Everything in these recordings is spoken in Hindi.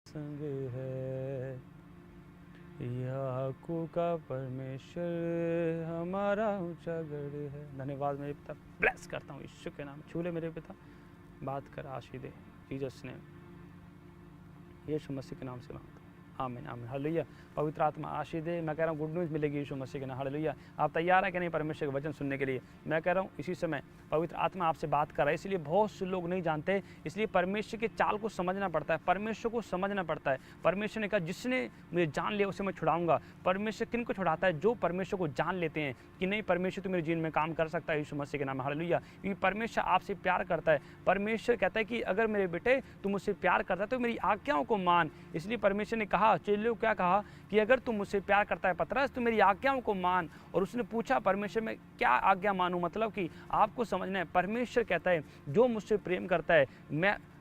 संग है, याकूब का परमेश्वर हमारा ऊंचा गढ़ है। धन्यवाद मेरे पिता, ब्लेस करता हूँ यीशु के नाम। छू ले मेरे पिता, बात कर, आशीष दे, जीसस ने, यीशु मसीह के नाम से मांगता हूँ, आमीन आमीन, हालेलुया। पवित्र आत्मा आशीष दे। मैं कह रहा हूँ गुड न्यूज़ मिलेगी यीशु मसीह के नाम, हालेलुया। आप तैयार है कि नहीं परमेश्वर के वचन सुनने के लिए? मैं कह रहा हूँ इसी समय पवित्र आत्मा आपसे बात कर रहा है, इसलिए बहुत से लोग नहीं जानते, इसलिए परमेश्वर के चाल को समझना पड़ता है, परमेश्वर को समझना पड़ता है। परमेश्वर ने कहा जिसने मुझे जान लिया उसे मैं छुड़ाऊंगा। परमेश्वर किन को छुड़ाता है? जो परमेश्वर को जान लेते हैं कि नहीं परमेश्वर तो मेरे जीवन में काम कर सकता है यीशु मसीह के नाम, हालेलुया। क्योंकि परमेश्वर आपसे प्यार करता है। परमेश्वर कहता है कि अगर मेरे बेटे तुम मुझसे प्यार करता है तो मेरी आज्ञाओं को मान। इसलिए परमेश्वर ने कहा, चेलों क्या कहा कि अगर तुम मुझसे प्यार करता है पतरस तो मेरी आज्ञाओं को मान। और उसने पूछा परमेश्वर में क्या आज्ञा मानूं? मतलब कि आपको समझना है, परमेश्वर कहता है जो मुझसे प्रेम करता है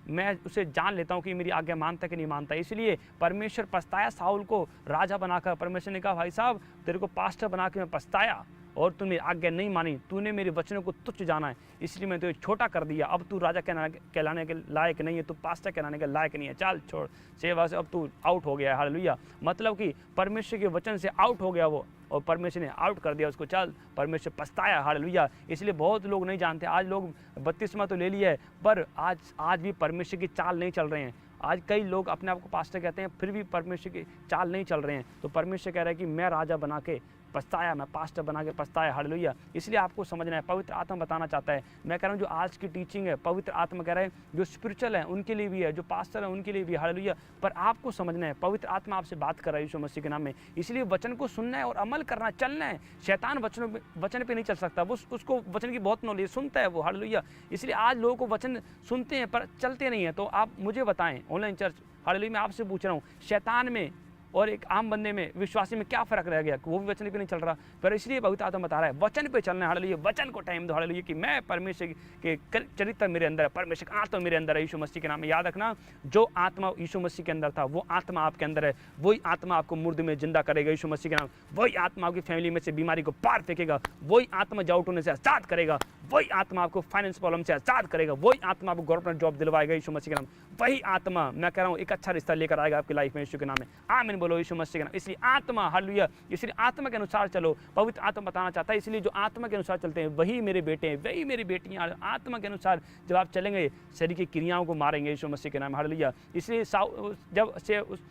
मैं उसे जान लेता हूँ कि मेरी आज्ञा मानता कि नहीं मानता। इसलिए परमेश्वर पछताया साउल को राजा बनाकर। परमेश्वर ने कहा भाई साहब तेरे को पास्टर बना के मैं पछताया और तूने आज्ञा नहीं मानी, तूने मेरे वचनों को तुच्छ जाना है, इसलिए मैं तुझे छोटा कर दिया। अब तू राजा कहलाने के लायक नहीं है, तू पास्टर कहलाने के लायक नहीं है, चल छोड़ सेवा से, अब तू आउट हो गया है, हालेलुया। मतलब कि परमेश्वर के वचन से आउट हो गया वो, और परमेश्वर ने आउट कर दिया उसको, चल परमेश्वर पछताया, हालेलुया। इसलिए बहुत लोग नहीं जानते। आज लोग बपतिस्मा तो ले लिया है पर आज भी परमेश्वर की चाल नहीं चल रहे हैं। आज कई लोग अपने आप को पास्टर कहते हैं फिर भी परमेश्वर की चाल नहीं चल रहे हैं। तो परमेश्वर कह रहा है कि मैं राजा बना के पछताया, मैं पास्टर बना के पछताया, हालेलुया। इसलिए आपको समझना है, पवित्र आत्मा बताना चाहता है। मैं कह रहा हूँ जो आज की टीचिंग है पवित्र आत्मा कह रहा है जो स्पिरिचुअल है उनके लिए भी है, जो पास्टर है उनके लिए भी, हालेलुया। पर आपको समझना है पवित्र आत्मा आपसे बात कर रहा है यीशु मसीह के नाम में। इसलिए वचन को सुनना है और अमल करना, चलना है। शैतान वचन पे नहीं चल सकता, वो उसको वचन की बहुत नॉलेज, सुनता है वो, हालेलुया। इसलिए आज लोगों को वचन सुनते हैं पर चलते नहीं है। तो आप मुझे बताएं ऑनलाइन चर्च, हालेलुया, मैं आपसे पूछ रहा हूँ शैतान में और एक आम बंदे में, विश्वासी में क्या फर्क रह गया? वो भी वचन पे नहीं चल रहा। पर इसलिए पवित्र आत्मा बता रहा है वचन पे चलना है, हालेलुया। वचन को टाइम दो, हालेलुया, कि मैं परमेश्वर के चरित्र मेरे अंदर है, परमेश्वर का आत्मा मेरे अंदर है यीशु मसीह के नाम में। याद रखना जो आत्मा यीशु मसीह के अंदर था वो आत्मा आपके अंदर है। वही आत्मा आपको मुर्दे में जिंदा करेगा यीशु मसीह के नाम। वही आत्मा आपकी फैमिली में से बीमारी को पार फेंकेगा। वही आत्मा जाउट होने से आजाद करेगा। वही आत्मा आपको फाइनेंस प्रॉब्लम से आजाद करेगा। वही आत्मा आपको गवर्नमेंट जॉब दिलवाएगा यीशु मसीह के नाम। वही आत्मा मैं कह रहा हूँ एक अच्छा रिश्ता लेकर आएगा आपकी लाइफ में यीशु के नाम में, आमीन बोलो यीशु मसीह के नाम। इसलिए आत्मा, हालेलुया, इसलिए आत्मा के अनुसार चलो। पवित्र आत्मा बताना चाहता है इसलिए जो आत्मा के अनुसार चलते हैं वही मेरे बेटे हैं, वही मेरी बेटियां। आत्मा के अनुसार जब आप चलेंगे शरीर की क्रियाओं को मारेंगे यीशु मसीह के नाम, हालेलुया। इसलिए जब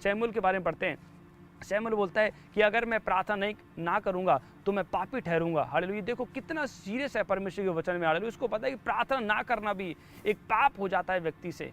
शमूएल के बारे में पढ़ते हैं, शमूएल बोलता है कि अगर मैं प्रार्थना ना करूंगा तो मैं पापी ठहरूंगा, हालेलुया। देखो कितना सीरियस है परमेश्वर के वचन में, हालेलुया। उसको पता है कि प्रार्थना ना करना भी एक पाप हो जाता है व्यक्ति से।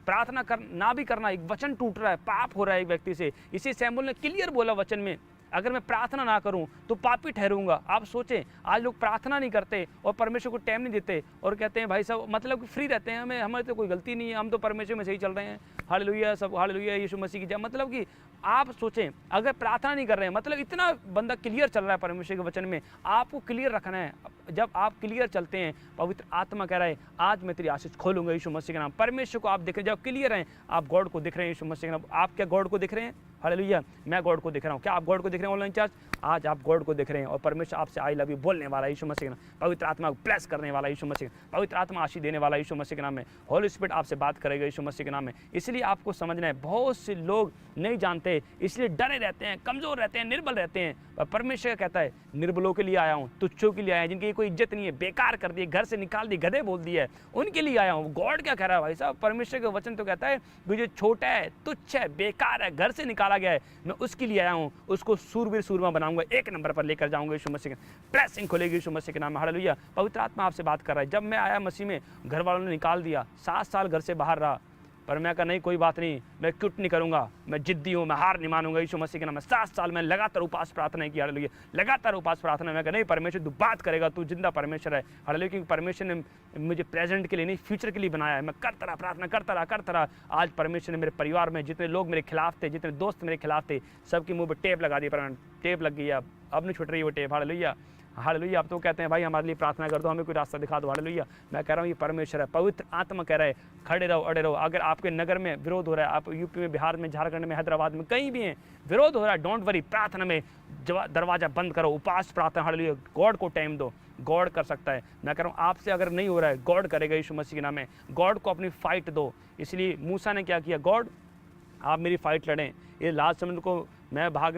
प्रार्थना ना भी करना, एक वचन टूट रहा है, पाप हो रहा है एक व्यक्ति से। इसी शमूएल ने क्लियर बोला वचन में, अगर मैं प्रार्थना ना करूं तो पापी ठहरूंगा। आप सोचें आज लोग प्रार्थना नहीं करते और परमेश्वर को टाइम नहीं देते और कहते हैं भाई साहब मतलब फ्री रहते हैं, हमारी तो कोई गलती नहीं है, हम तो परमेश्वर में सही चल रहे हैं, हालेलुया, सब हालेलुया, यीशु मसीह की जय। मतलब कि आप सोचें अगर प्रार्थना नहीं कर रहे हैं, मतलब इतना बंदा क्लियर चल रहा है परमेश्वर के वचन में, आपको क्लियर रखना है। जब आप क्लियर चलते हैं पवित्र आत्मा कह रहा है आज मैं तेरी आशीष खोलूंगा यीशु मसीह के नाम। परमेश्वर को आप देख रहे हैं, जब क्लियर हैं आप गॉड को दिख रहे हैं यीशु मसीह के नाम। आप क्या गॉड को दिख रहे हैं? हालेलुया, मैं गॉड को दिख रहा हूँ। क्या आप गॉड को दिख रहे हैं ऑनलाइन चर्च? आज आप गॉड को दिख रहे हैं और परमेश्वर आपसे आई लव यू बोलने वाला यीशु मसीह के नाम। पवित्र आत्मा को ब्लेस करने वाला यीशु मसीह, पवित्र आत्मा आशीष देने वाला यीशु मसीह के नाम में। होली स्पिरिट आपसे बात करेगा यीशु मसीह के नाम में। इसलिए आपको समझना है बहुत से लोग नहीं जानते, इसलिए डरे रहते हैं, कमजोर रहते हैं, निर्बल रहते हैं। पर परमेश्वर कहता है निर्बलों के लिए आया हूँ, तुच्छों के लिए आया, जिनकी कोई इज्जत नहीं है, बेकार कर दिए, घर से निकाल दिए, गधे बोल दिया है, उनके लिए आया हूँ। गॉड क्या कह रहा है भाई साहब? परमेश्वर का वचन तो कहता है जो छोटा है, तुच्छ है, बेकार है, घर से निकाला गया है, मैं उसके लिए आया हूँ, उसको सूरवीर सूरमा बनाऊंगा, एक नंबर पर लेकर जाऊंगा यीशु मसीह के। ब्लेसिंग खुलेगी यीशु मसीह के नाम में, हालेलुया। पवित्र आत्मा आपसे बात कर रहा है। जब मैं आया मसीह में घर वालों ने निकाल दिया, 7 साल घर से बाहर रहा, पर मैं कहा नहीं कोई बात नहीं, मैं क्विट नहीं करूंगा, मैं जिद्दी हूँ, मैं हार नहीं मानूंगा यीशु मसीह के नाम में। 7 साल में लगातार उपास प्रार्थना की, हालेलुया, लगातार उपास प्रार्थना। मैं कहा नहीं परमेश्वर तू बात करेगा, तू जिंदा परमेश्वर है, हालेलुया, क्योंकि परमेश्वर ने मुझे प्रेजेंट के लिए नहीं फ्यूचर के लिए बनाया है। मैं करता रहा प्रार्थना, करता रहा। आज परमेश्वर ने मेरे परिवार में जितने लोग मेरे खिलाफ थे, जितने दोस्त मेरे खिलाफ थे, सबकी मुंह पर टेप लगा दी, पर टेप लग गई है, अब नहीं छुट रही वो टेप, हालेलुया, हालेलुया। अब तो कहते हैं भाई हमारे लिए प्रार्थना कर दो, हमें कोई रास्ता दिखा दो, हालेलुया। मैं कह रहा हूँ ये परमेश्वर है, पवित्र आत्मा कह रहा है खड़े रहो, अड़े रहो। अगर आपके नगर में विरोध हो रहा है, आप यूपी में, बिहार में, झारखंड में, हैदराबाद में, कहीं भी हैं विरोध हो रहा है, डोंट वरी, प्रार्थना में दरवाजा बंद करो, उपास प्रार्थना, हालेलुया, गॉड को टाइम दो, गॉड कर सकता है। मैं कह रहा हूँ आपसे अगर नहीं हो रहा है, गॉड करेगा यीशु मसीह के नाम में। गॉड को अपनी फाइट दो। इसलिए मूसा ने क्या किया, गॉड आप मेरी फ़ाइट लड़ें। ये लास्ट समय को मैं भाग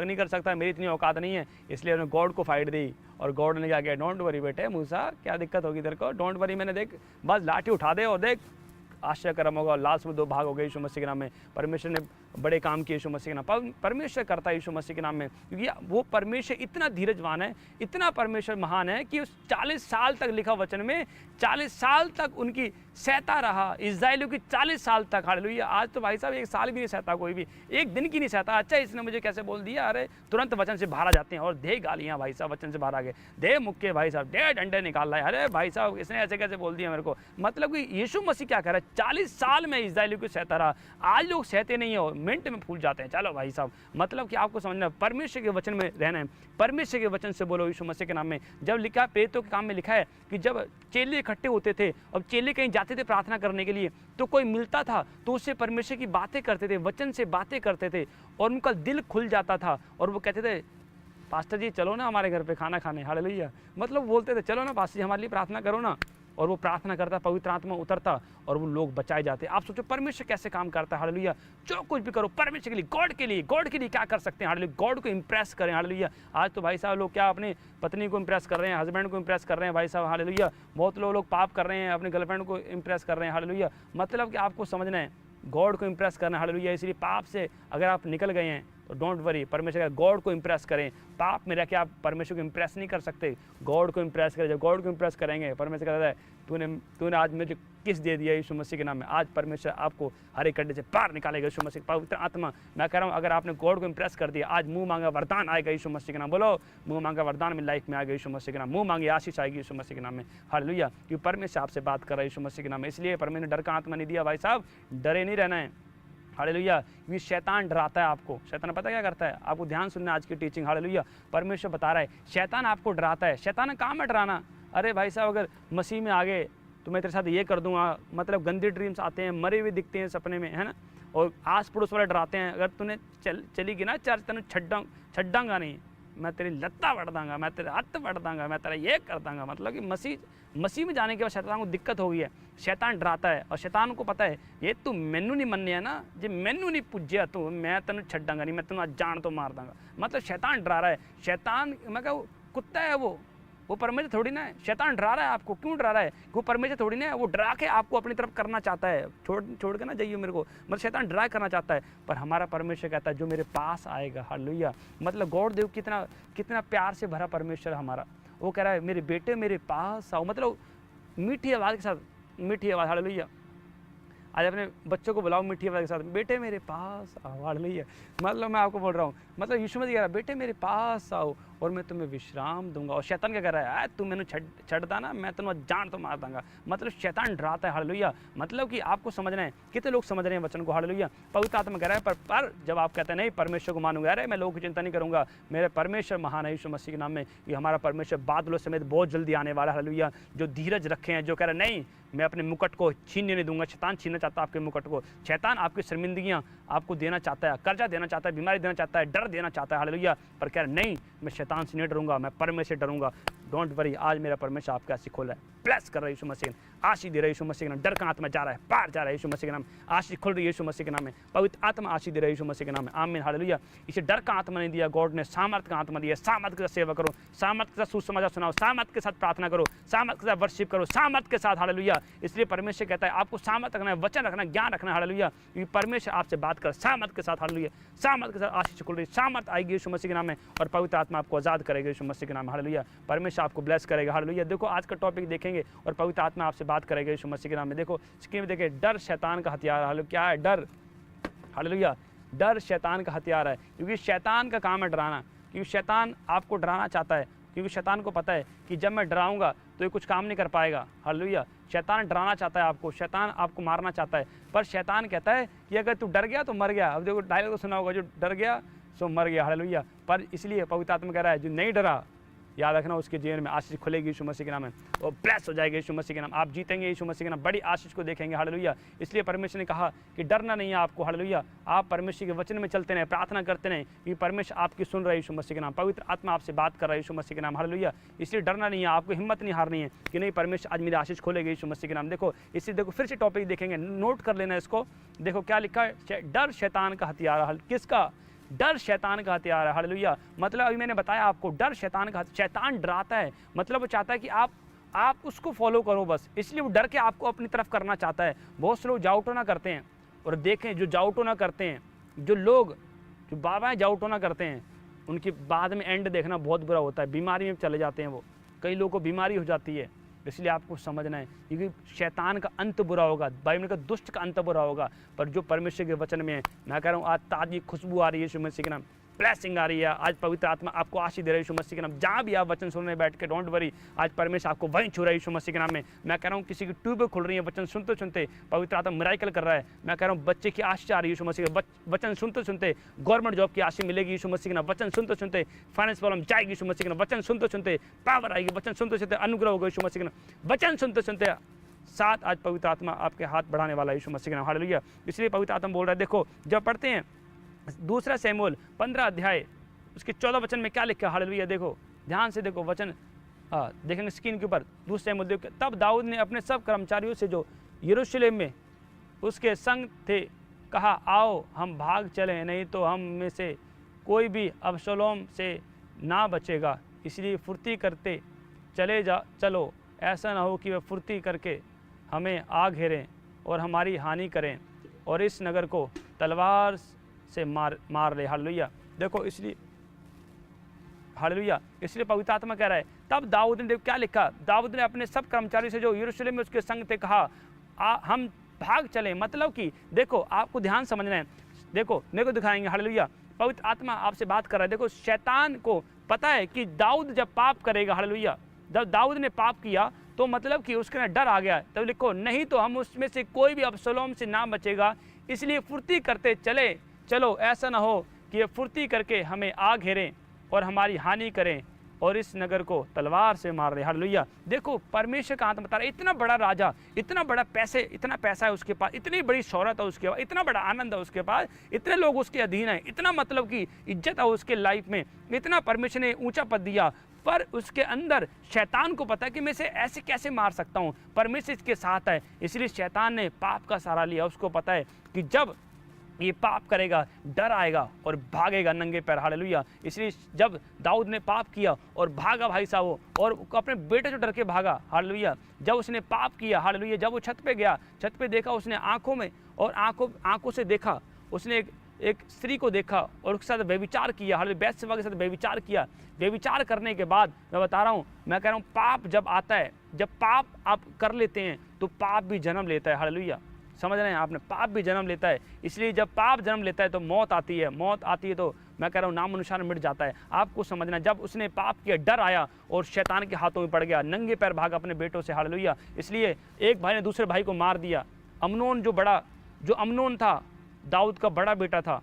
नहीं कर सकता, मेरी इतनी औकात नहीं है, इसलिए उन्होंने गॉड को फाइट दी और गॉड ने क्या किया, डोंट वरी बेटे मूसा, क्या दिक्कत होगी तेरे को, डोंट वरी, मैंने देख बस लाठी उठा दे और देख आश्चर्य कर्म होगा। लास्ट में 2 भाग हो गए यीशु मसीह के नाम में। परमेश्वर ने बड़े काम किए यीशु मसीह के नाम। परमेश्वर करता है यीशु मसीह के नाम में, क्योंकि वो परमेश्वर इतना धीरजवान है, इतना परमेश्वर महान है कि उस 40 साल तक लिखा वचन में 40 साल तक उनकी सहता रहा, इस्राएलियों की 40 साल तक। हालेलुया। आज तो भाई साहब 1 साल भी नहीं सहता, कोई भी 1 दिन की नहीं सहता। अच्छा इसने मुझे कैसे बोल दिया, अरे तुरंत वचन से बाहर आ जाते हैं और दे गालियाँ भाई साहब, वचन से बाहर आ गए, दे मुक्के भाई साहब, दे डंडे निकाल रहा है, अरे भाई साहब इसने ऐसे कैसे बोल दिया मेरे को। मतलब कि यीशु मसीह क्या कह रहा है, 40 साल में इस्राएलियों को सहता रहा। आज लोग सहते नहीं हो, मिनट में फूल जाते हैं। चलो भाई साहब, मतलब कि आपको समझना है, परमेश्वर के वचन में रहना है, परमेश्वर के वचन से बोलो यीशु मसीह के नाम में। जब लिखा है, प्रेरितों के काम में लिखा है कि जब चेले इकट्ठे होते थे, अब चेले कहीं जाते थे प्रार्थना करने के लिए, तो कोई मिलता था तो उससे परमेश्वर की बातें करते थे, वचन से बातें करते थे और उनका दिल खुल जाता था और वो कहते थे पास्टर जी चलो ना हमारे घर पे खाना खाने। हालेलुया। मतलब बोलते थे चलो ना पास्टर जी हमारे लिए प्रार्थना करो ना, और वो प्रार्थना करता, पवित्र आत्मा उतरता और वो लोग बचाए जाते। आप सोचो परमेश्वर कैसे काम करता है। हालेलुया। जो कुछ भी करो परमेश्वर के लिए, गॉड के लिए क्या कर सकते हैं। हालेलुया। गॉड को इंप्रेस करें। हालेलुया। आज तो भाई साहब लोग क्या अपनी पत्नी को इंप्रेस कर रहे हैं, हस्बैंड को इंप्रेस कर रहे हैं भाई साहब। हालेलुया। बहुत लोग पाप कर रहे हैं, अपने गर्लफ्रेंड को इंप्रेस कर रहे हैं। हालेलुया। मतलब कि आपको समझना है गॉड को इंप्रेस करना। हालेलुया। इसलिए पाप से अगर आप निकल गए हैं तो डोंट वरी, परमेश्वर का गॉड को इंप्रेस करें। पाप में रह के आप परमेश्वर को इंप्रेस नहीं कर सकते, गॉड को इंप्रेस करें। जब गॉड को इंप्रेस करेंगे, परमेश्वर कहता है तूने आज मुझे किस दे दिया यीशु मसीह के नाम में। आज परमेश्वर आपको हर एक गड्ढे से बाहर निकालेगा यीशु मसीह। पवित्र आत्मा, मैं कह रहा हूँ अगर आपने गॉड को इंप्रेस कर दिया, आज मुंह मांगा वरदान आएगा यीशु मसीह के नाम। बोलो मुंह मांगा वरदान में लाइफ में आएगा यीशु मसीह के नाम। मुंह मांगी आशीष आएगी यीशु मसीह के नाम में। हालेलुया। क्योंकि परमेश्वर आपसे बात कर रहा है यीशु मसीह के नाम में। इसलिए परमेश्वर ने डर का आत्मा नहीं दिया भाई साहब, डरे नहीं रहना है। हालेलुया। क्योंकि शैतान डराता है आपको। शैतान पता क्या करता है, आपको ध्यान सुनना आज की टीचिंग। हालेलुया। परमेश्वर बता रहा है शैतान आपको डराता है। शैतान काम है डराना। अरे भाई साहब अगर मसीह में आ गए तो मैं तेरे साथ ये कर दूंगा, मतलब गंदे ड्रीम्स आते हैं, मरे हुए दिखते हैं सपने में, है ना, और आस पड़ोस वाले डराते हैं। अगर तूने चली गई ना चर्च, तेन छड्डांगा नहीं, मैं तेरी लत्ता बढ़ दूंगा, मैं तेरे हथ बढ़ दूंगा, मैं तेरा ये कर दूंगा। मतलब कि मसीह में जाने के बाद शैतान को दिक्कत हो गई है। शैतान डराता है और शैतान को पता है ये तू मैनू नहीं मन्निया ना, जे मैनू नहीं पुज्जिया तो मैं तेन छड्डांगा नहीं, मैं तेन जान तो मार दूंगा। मतलब शैतान डरा रहा है। शैतान मैं कहूँ कुत्ता है वो परमेश्वर थोड़ी ना है। शैतान डरा रहा है आपको। क्यों डरा रहा है? वो परमेश्वर थोड़ी ना है। वो डरा के आपको अपनी तरफ करना चाहता है। छोड़ के ना जाइए मेरे को, मतलब शैतान डरा करना चाहता है। पर हमारा परमेश्वर कहता है जो मेरे पास आएगा। हालेलुया। मतलब गॉड देव कितना प्यार से भरा परमेश्वर हमारा। वो कह रहा है मेरे बेटे मेरे पास आओ, मतलब मीठी आवाज़ के साथ, मीठी आवाज़। हालेलुया। आज अपने बच्चों को बुलाओ मीठी आवाज़ के साथ, बेटे मेरे पास आओ। हालेलुया। मतलब मैं आपको बोल रहा हूँ, मतलब यीशु मसीह कह रहा है बेटे मेरे पास आओ और मैं तुम्हें विश्राम दूंगा। और शैतान क्या कह रहा है, तू मैंने छड़ता ना, मैं तुम्हें जान तो मार दूंगा। मतलब शैतान डराता है। हालेलुया। मतलब कि आपको समझना है, कितने लोग समझ रहे हैं वचन को। हालेलुया। पवित्र आत्मा कह रहा है पर जब आप कहते हैं नहीं परमेश्वर को मानूंगा, अरे मैं लोगों की चिंता नहीं करूंगा, मेरे परमेश्वर महान है यीशु मसीह के नाम में। ये हमारा परमेश्वर बादलों समेत बहुत जल्दी आने वाला है। हालेलुया। जो धीरज रखे हैं, जो कह रहे हैं नहीं मैं अपने मुकुट को छीनने नहीं दूंगा। शैतान छीनना चाहता है आपके मुकुट को। शैतान आपकी शर्मिंदगियां आपको देना चाहता है, कर्जा देना चाहता है, बीमारी देना चाहता है, डर देना चाहता है। हालेलुया। पर कह रहे नहीं मैं शैतान से नहीं डरूंगा, मैं परमेश्वर से डरूंगा। डोंट वरी, आज मेरा परमेश्वर आपका ऐसी खोल है, ब्लेस कर रहा है यीशु मसीह, आशीष दे रहा है यीशु मसीह के नाम। डर का आत्मा जा रहा है, पार जा रहा है यीशु मसीह के नाम। आशीष खुल रही है यीशु मसीह के नाम में। पवित्र आत्मा आशीष दे रहा है यीशु मसीह के नाम में। आमीन। हालेलुया। इसे डर का आत्मा नहीं दिया, गॉड ने सामर्थ का आत्मा दिया। सामर्थ के साथ सेवा करो, सामर्थ के साथ सुसमाचार सुनाओ, सामर्थ के साथ प्रार्थना करो, सामर्थ के साथ वर्शिप करो, सामर्थ के साथ। हालेलुया। इसलिए परमेश्वर कहता है आपको सामर्थ रखना है, वचन रखना, ज्ञान रखना। हालेलुया। क्योंकि परमेश्वर आपसे बात कर सामर्थ के साथ। हालेलुया। सामर्थ के साथ आशीष खुल रही, सामर्थ आएगी यीशु मसीह के नाम में और पवित्र आत्मा आपको आजाद करेगा यीशु मसीह के नाम में। हालेलुया। परमेश्वर आपको ब्लेस करेगा। हालेलुया। देखो आज का टॉपिक देखेंगे और पवित्र आत्मा आपसे बात करेगा यीशु मसीह के नाम में। देखो स्क्रीन में देखिए, डर शैतान का हथियार। हालेलुया। क्या है डर? हालेलुया। डर शैतान का हथियार है, क्योंकि शैतान का काम है डराना। क्योंकि शैतान आपको डराना चाहता है, क्योंकि शैतान को पता है कि जब मैं डराऊंगा तो ये कुछ काम नहीं कर पाएगा। हालेलुया। शैतान डराना चाहता है आपको, शैतान आपको मारना चाहता है, पर शैतान कहता है कि अगर तू डर गया तो मर गया। अब देखो डायलॉग तो सुना होगा, जो डर गया सो मर गया। हालेलुया। पर इसलिए पवित्र आत्मा कह रहा है जो नहीं डरा याद रखना, उसके जीवन में आशीष खुलेगी यीशु मसीह के नाम में, वो ब्लेस हो जाएगा यीशु मसीह के नाम, आप जीतेंगे यीशु मसीह के नाम, बड़ी आशीष को देखेंगे। हालेलुया। इसलिए परमेश्वर ने कहा कि डरना नहीं है आपको। हालेलुया। आप परमेश्वर के वचन में चलते रहें, प्रार्थना करते रहें कि परमेश्वर आपकी सुन रहा है यीशु मसीह के नाम, पवित्र आत्मा आपसे बात कर रहा है यीशु मसीह के नाम। हालेलुया। इसलिए डरना नहीं है, आपको हिम्मत नहीं हारनी है कि नहीं परमेश्वर आज मेरी आशीष खोलेगी यीशु मसीह के नाम। देखो इसलिए देखो फिर से टॉपिक देखेंगे, नोट कर लेना इसको। देखो क्या लिखा है, डर शैतान का हथियार है। किसका? डर शैतान का हथियार है। हालेलुया। मतलब अभी मैंने बताया आपको, डर शैतान का, शैतान डराता है, मतलब वो चाहता है कि आप उसको फॉलो करो बस, इसलिए वो डर के आपको अपनी तरफ करना चाहता है। बहुत से लोग जाउटोना करते हैं, और देखें जो जाउटोना करते हैं, जो लोग जो बाबा जाउटोना करते हैं, उनके बाद में एंड देखना बहुत बुरा होता है, बीमारी में चले जाते हैं वो, कई लोगों को बीमारी हो जाती है। इसलिए आपको समझना है क्योंकि शैतान का अंत बुरा होगा, बाइबल का दुष्ट का अंत बुरा होगा, पर जो परमेश्वर के वचन में है, मैं कह रहा हूँ आज ताज़ी खुशबू आ रही है यीशु मसीह के नाम, ब्लेसिंग आ रही है। आज पवित्र आत्मा आपको आशीष दे रहा है यीशु मसीह के नाम। जहाँ भी आप वचन सुनने बैठ के, डोंट वरी, आज परमेश्वर आपको वहीं छू रहा है यीशु मसीह के नाम में। मैं कह रहा हूँ किसी की ट्यूब खुल रही है, वचन सुनते सुनते पवित्र आत्मा मिराकल कर रहा है। मैं कह रहा हूँ बच्चे की आशीष आ रही है यीशु मसीह के, वचन सुनते सुनते गवर्नमेंट जॉब की आशीष मिलेगी यीशु मसीह के नाम, वचन सुनते सुनते फाइनेंस प्रॉब्लम जाएगी यीशु मसीह के नाम, वचन सुनते सुनते पावर आएगी, वचन सुनते सुनते अनुग्रह होगा यीशु मसीह के नाम, वचन सुनते सुनते साथ आज पवित्र आत्मा आपके हाथ बढ़ाने वाला यीशु मसीह के नाम। हालेलुया। इसलिए पवित्र आत्मा बोल रहा है, देखो जब पढ़ते हैं दूसरा शमूएल 15 अध्याय उसके 14 वचन में क्या लिखा है। हालेलुया। देखो ध्यान से देखो वचन, देखेंगे स्क्रीन के ऊपर। दूसरे शमूएल देखो, तब दाऊद ने अपने सब कर्मचारियों से जो यरूशलेम में उसके संग थे कहा, आओ हम भाग चलें, नहीं तो हम में से कोई भी अबशालोम से ना बचेगा। इसलिए फुर्ती करते चलो, ऐसा ना हो कि वे फुर्ती करके हमें आ घेरें और हमारी हानि करें और इस नगर को तलवार से मार ले। हालेलुया। देखो इसलिए हालेलुया। इसलिए पवित्र आत्मा कह रहा है, तब दाऊद ने क्या लिखा, दाऊद ने अपने सब कर्मचारी से जो यरूशलेम में उसके संग थे कहा, हम भाग चलें। मतलब कि देखो आपको ध्यान समझना है, देखो मेरे को दिखाएंगे। हालेलुया। पवित्र आत्मा आपसे बात कर रहा है। देखो शैतान को पता है कि दाऊद जब पाप करेगा, हालेलुया, जब दाऊद ने पाप किया तो मतलब कि उसके अंदर डर आ गया, तब लिखो नहीं तो हम उसमें से कोई भी अबशालोम से ना बचेगा। इसलिए फुर्ती करते चलो, ऐसा ना हो कि ये फुर्ती करके हमें आ घेरें और हमारी हानि करें और इस नगर को तलवार से मार रहे। हालेलुया। देखो परमेश्वर का हाथ बता रहा है, इतना बड़ा राजा, इतना बड़ा इतना पैसा है उसके पास, इतनी बड़ी शौहरत है उसके पास, इतना बड़ा आनंद है उसके पास, इतने लोग उसके अधीन हैं, इतना मतलब कि इज्जत है उसके लाइफ में, इतना परमेश्वर ने ऊंचा पद दिया, पर उसके अंदर शैतान को पता है कि मैं इसे ऐसे कैसे मार सकता हूँ, परमेश्वर इसके साथ है। इसलिए शैतान ने पाप का सहारा लिया। उसको पता है कि जब ये पाप करेगा डर आएगा और भागेगा नंगे पैर। हालेलुया। इसलिए जब दाऊद ने पाप किया और भागा भाई साहब वो, और अपने बेटे से डर के भागा। हालेलुया। जब उसने पाप किया, हालेलुया, जब वो छत पे गया, छत पे देखा उसने आंखों में और आंखों से देखा, उसने एक स्त्री को देखा और उसके साथ व्यभिचार किया। हालेलुया। बैतशेबा के साथ व्यभिचार किया। व्यभिचार करने के बाद मैं बता रहा हूँ, मैं कह रहा हूँ पाप जब आता है, जब पाप आप कर लेते हैं तो पाप भी जन्म लेता है। हालेलुया। समझ रहे हैं आपने, पाप भी जन्म लेता है। इसलिए जब पाप जन्म लेता है तो मौत आती है। मौत आती है तो मैं कह रहा हूँ नाम अनुसार मिट जाता है। आपको समझना, जब उसने पाप किया डर आया और शैतान के हाथों में पड़ गया, नंगे पैर भागा अपने बेटों से। हालेलुया। इसलिए एक भाई ने दूसरे भाई को मार दिया। अमनोन जो अमनोन था दाऊद का बड़ा बेटा था,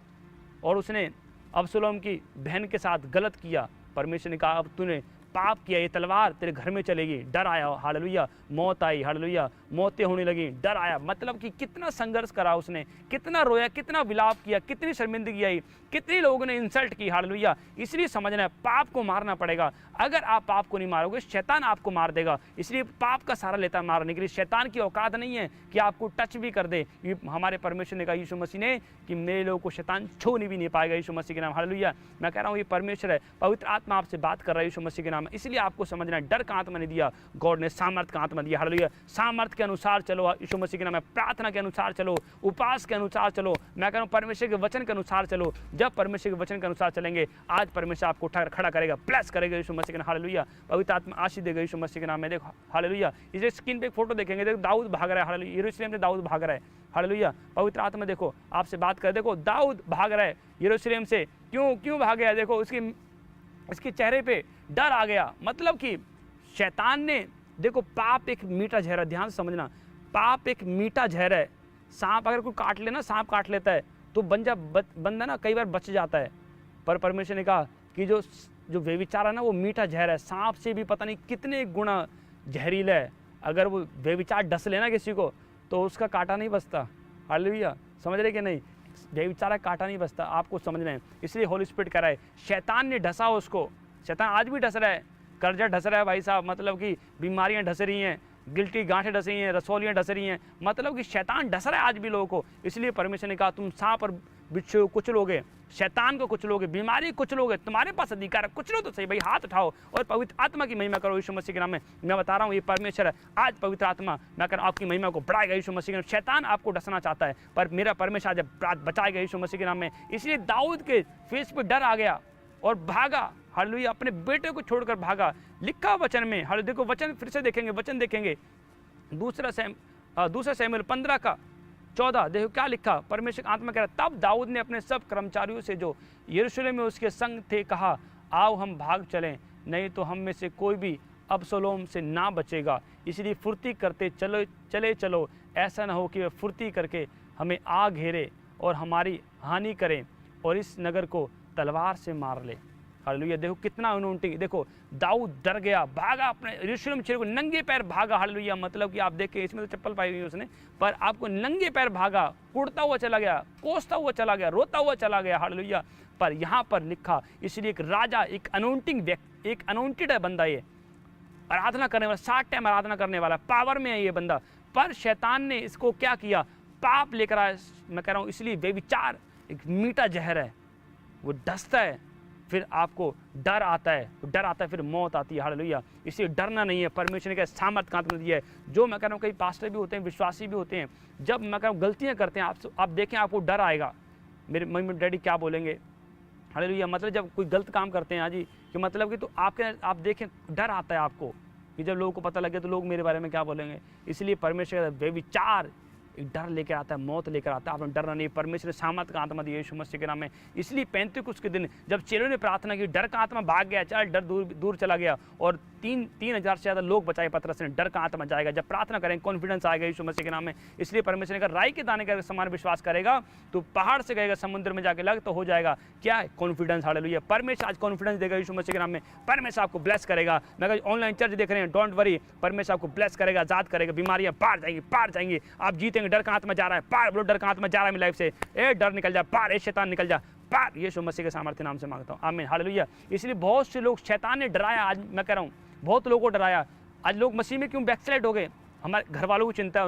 और उसने अबशालोम की बहन के साथ गलत किया। परमेश्वर ने कहा अब तूने पाप किया, ये तलवार तेरे घर में चलेगी। डर आया। हालेलुया। मौत आई। हालेलुया। मौतें होने लगी, डर आया। मतलब कि कितना संघर्ष करा उसने, कितना रोया, कितना विलाप किया, कितनी शर्मिंदगी आई, कितने लोगों ने इंसल्ट की। हालेलुया। इसलिए समझना है पाप को मारना पड़ेगा। अगर आप पाप को नहीं मारोगे शैतान आपको मार देगा। इसलिए पाप का सहारा लेता है मारने के लिए। शैतान की औकात नहीं है कि आपको टच भी कर दे। हमारे परमेश्वर ने कहा यीशु मसीह ने कि मेरे लोगों को शैतान छूने भी नहीं पाएगा यीशु मसीह के नाम। हालेलुया। मैं कह रहा हूँ ये परमेश्वर है, पवित्र आत्मा आपसे बात कर रहा है यीशु मसीह के नाम। इसलिए आपको समझना है डर का आत्मा नहीं दिया गॉड ने, सामर्थ का आत्मा दिया। हालेलुया। सामर्थ के अनुसार चलो यीशु मसीह के नाम में, प्रार्थना के अनुसार चलो, उपास के अनुसार चलो। मैं कह रहा हूँ परमेश्वर के वचन के अनुसार चलो। जब परमेश्वर के वचन के अनुसार चलेंगे आज परमेश्वर आपको खड़ा करेगा, ब्लेस करेगा यीशु मसीह के नाम। हालेलुया। पवित्र आत्मा आशीष देगा यीशु मसीह के नाम में। देखो हालेलुया। इसलिए स्क्रीन पे एक फोटो देखेंगे, देखो दाऊद भाग रहा है। हालेलुया। यरूशलेम से दाऊद भाग रहा है। हालेलुया। पवित्र आत्मा देखो आपसे बात कर, देखो दाऊद भाग रहा है यरूशलेम से। क्यों भाग गया? देखो इसके चेहरे पे डर आ गया। मतलब कि शैतान ने, देखो पाप एक मीठा जहर है, ध्यान से समझना, पाप एक मीठा जहर है। सांप अगर कोई काट लेना, सांप काट लेता है तो बंदा ना कई बार बच जाता है, पर परमेश्वर ने कहा कि जो व्यभिचार है ना वो मीठा जहर है, सांप से भी पता नहीं कितने गुना जहरीला है। अगर वो व्यभिचार डस लेना किसी को तो उसका कांटा नहीं बचता। हालेलुया, समझ रहे कि नहीं? व्यभिचार का कांटा नहीं बचता, आपको समझना है। इसलिए होली स्पिरिट कह रहा है शैतान ने ढसा उसको, शैतान आज भी ढस रहा है, कर्जा ढस रहा है भाई साहब, मतलब कि बीमारियां ढस रही हैं, गिल्टी गांठें ढस रही हैं, रसौलियाँ ढस रही हैं, मतलब कि शैतान ढस रहा है आज भी लोगों को। इसलिए परमेश्वर ने कहा तुम सांप और बिच्छू कुछ लोगे, शैतान को कुछ लोगे, बीमारी कुछ लोगे, तुम्हारे पास अधिकार है, कुछ लो तो सही भाई, हाथ उठाओ और पवित्र आत्मा की महिमा करो यीशु मसीह के नाम में। मैं बता रहा हूँ ये परमेश्वर है, आज पवित्र आत्मा मैं कर आपकी महिमा को बढ़ाएगा यीशु मसीह के नाम। शैतान आपको डसना चाहता है पर मेरा परमेश्वर आज बचाएगा यीशु मसीह के नाम में। इसलिए दाऊद के फेस पे डर आ गया और भागा, हालेलुया, अपने बेटे को छोड़कर भागा। लिखा वचन में, हालेलुया, देखो वचन फिर से देखेंगे, वचन देखेंगे दूसरा शमूएल 15:14, देखो क्या लिखा। परमेश्वर आत्मा कह रहा तब दाऊद ने अपने सब कर्मचारियों से जो यरूशलेम में उसके संग थे कहा आओ हम भाग चलें, नहीं तो हम में से कोई भी अबसलोम से ना बचेगा। इसलिए फुर्ती करते चलो, ऐसा ना हो कि वे फुर्ती करके हमें आ घेरे और हमारी हानि करें और इस नगर को तलवार से मार ले। हालेलुया, देखो कितना अनोइंटिंग, देखो दाऊद डर गया, भागा अपने यरूशलेम शहर को, नंगे पैर भागा। हालेलुया, मतलब कि आप देखिए इसमें तो चप्पल पाई हुई उसने, पर आपको नंगे पैर भागा, कुड़ता हुआ चला गया, कोसता हुआ चला गया, रोता हुआ चला गया। हालेलुया, पर यहाँ पर लिखा, इसलिए एक राजा, एक अनोइंटिंग व्यक्ति, एक अनोइंटेड है बंदा, ये आराधना करने वाला, 60 टाइम आराधना करने वाला, पावर में है ये बंदा, पर शैतान ने इसको क्या किया, पाप लेकर आया। मैं कह रहा हूँ इसलिए व्यभिचार एक मीठा जहर है, वो डसता है, फिर आपको डर आता है, फिर मौत आती है। हालेलुया, इसलिए डरना नहीं है। परमेश्वर ने क्या सामर्थ कांत में दिया है। जो मैं कह रहा हूँ कई पास्टर भी होते हैं, विश्वासी भी होते हैं, जब मैं कह रहा हूँ गलतियाँ करते हैं, आप देखें आपको डर आएगा, मेरे मम्मी डैडी क्या बोलेंगे। हालेलुया, मतलब जब कोई गलत काम करते हैं आज ही कि मतलब कि तो आप देखें डर आता है आपको कि जब लोगों को पता लगे तो लोग मेरे बारे में क्या बोलेंगे। इसलिए परमेश्वर व्यभिचार एक डर लेकर आता है, मौत लेकर आता है। आपने डरना नहीं, परमेश्वर ने सामर्थ का आत्मा दिया यीशु मसीह के नाम में। इसलिए 35 के दिन जब चेलों ने प्रार्थना की, डर का आत्मा भाग गया, चल डर दूर चला गया और 3,000 से ज़्यादा लोग बचाए पतरस ने। डर का आत्मा जाएगा जब प्रार्थना करें, कॉन्फिडेंस आएगा यीशु मसीह के नाम में। इसलिए परमेश्वर ने कहा राई के दाने का समान विश्वास करेगा तो पहाड़ से गएगा समुद्र में जाके लग तो हो जाएगा। क्या है? कॉन्फिडेंस। हालेलुया, परमेश्वर आज कॉन्फिडेंस देगा यीशु मसीह के नाम में। परमेश्वर आपको ब्लेस करेगा। मैं कहा ऑनलाइन चर्च देख रहे हैं, डोंट वरी, परमेश्वर आपको ब्लेस करेगा, आजाद करेगा, बीमारियां पार जाएंगी, आप जीतेंगे। डर का आत्मा जा रहा है पार, बोलो डर का आत्मा जा रहा है मेरी लाइफ से, ए डर निकल जा पार, ए शैतान निकल जा पार। यीशु मसीह के सामर्थ्य नाम से मांगता हूँ, आमीन, हालेलुया। इसलिए बहुत से लोग, शैतान ने डराया, आज मैं कह रहा हूँ बहुत लोगों को डराया। आज लोग मसीह में क्यों बैकस्लाइड हो गए? हमारे घर वालों को चिंता है,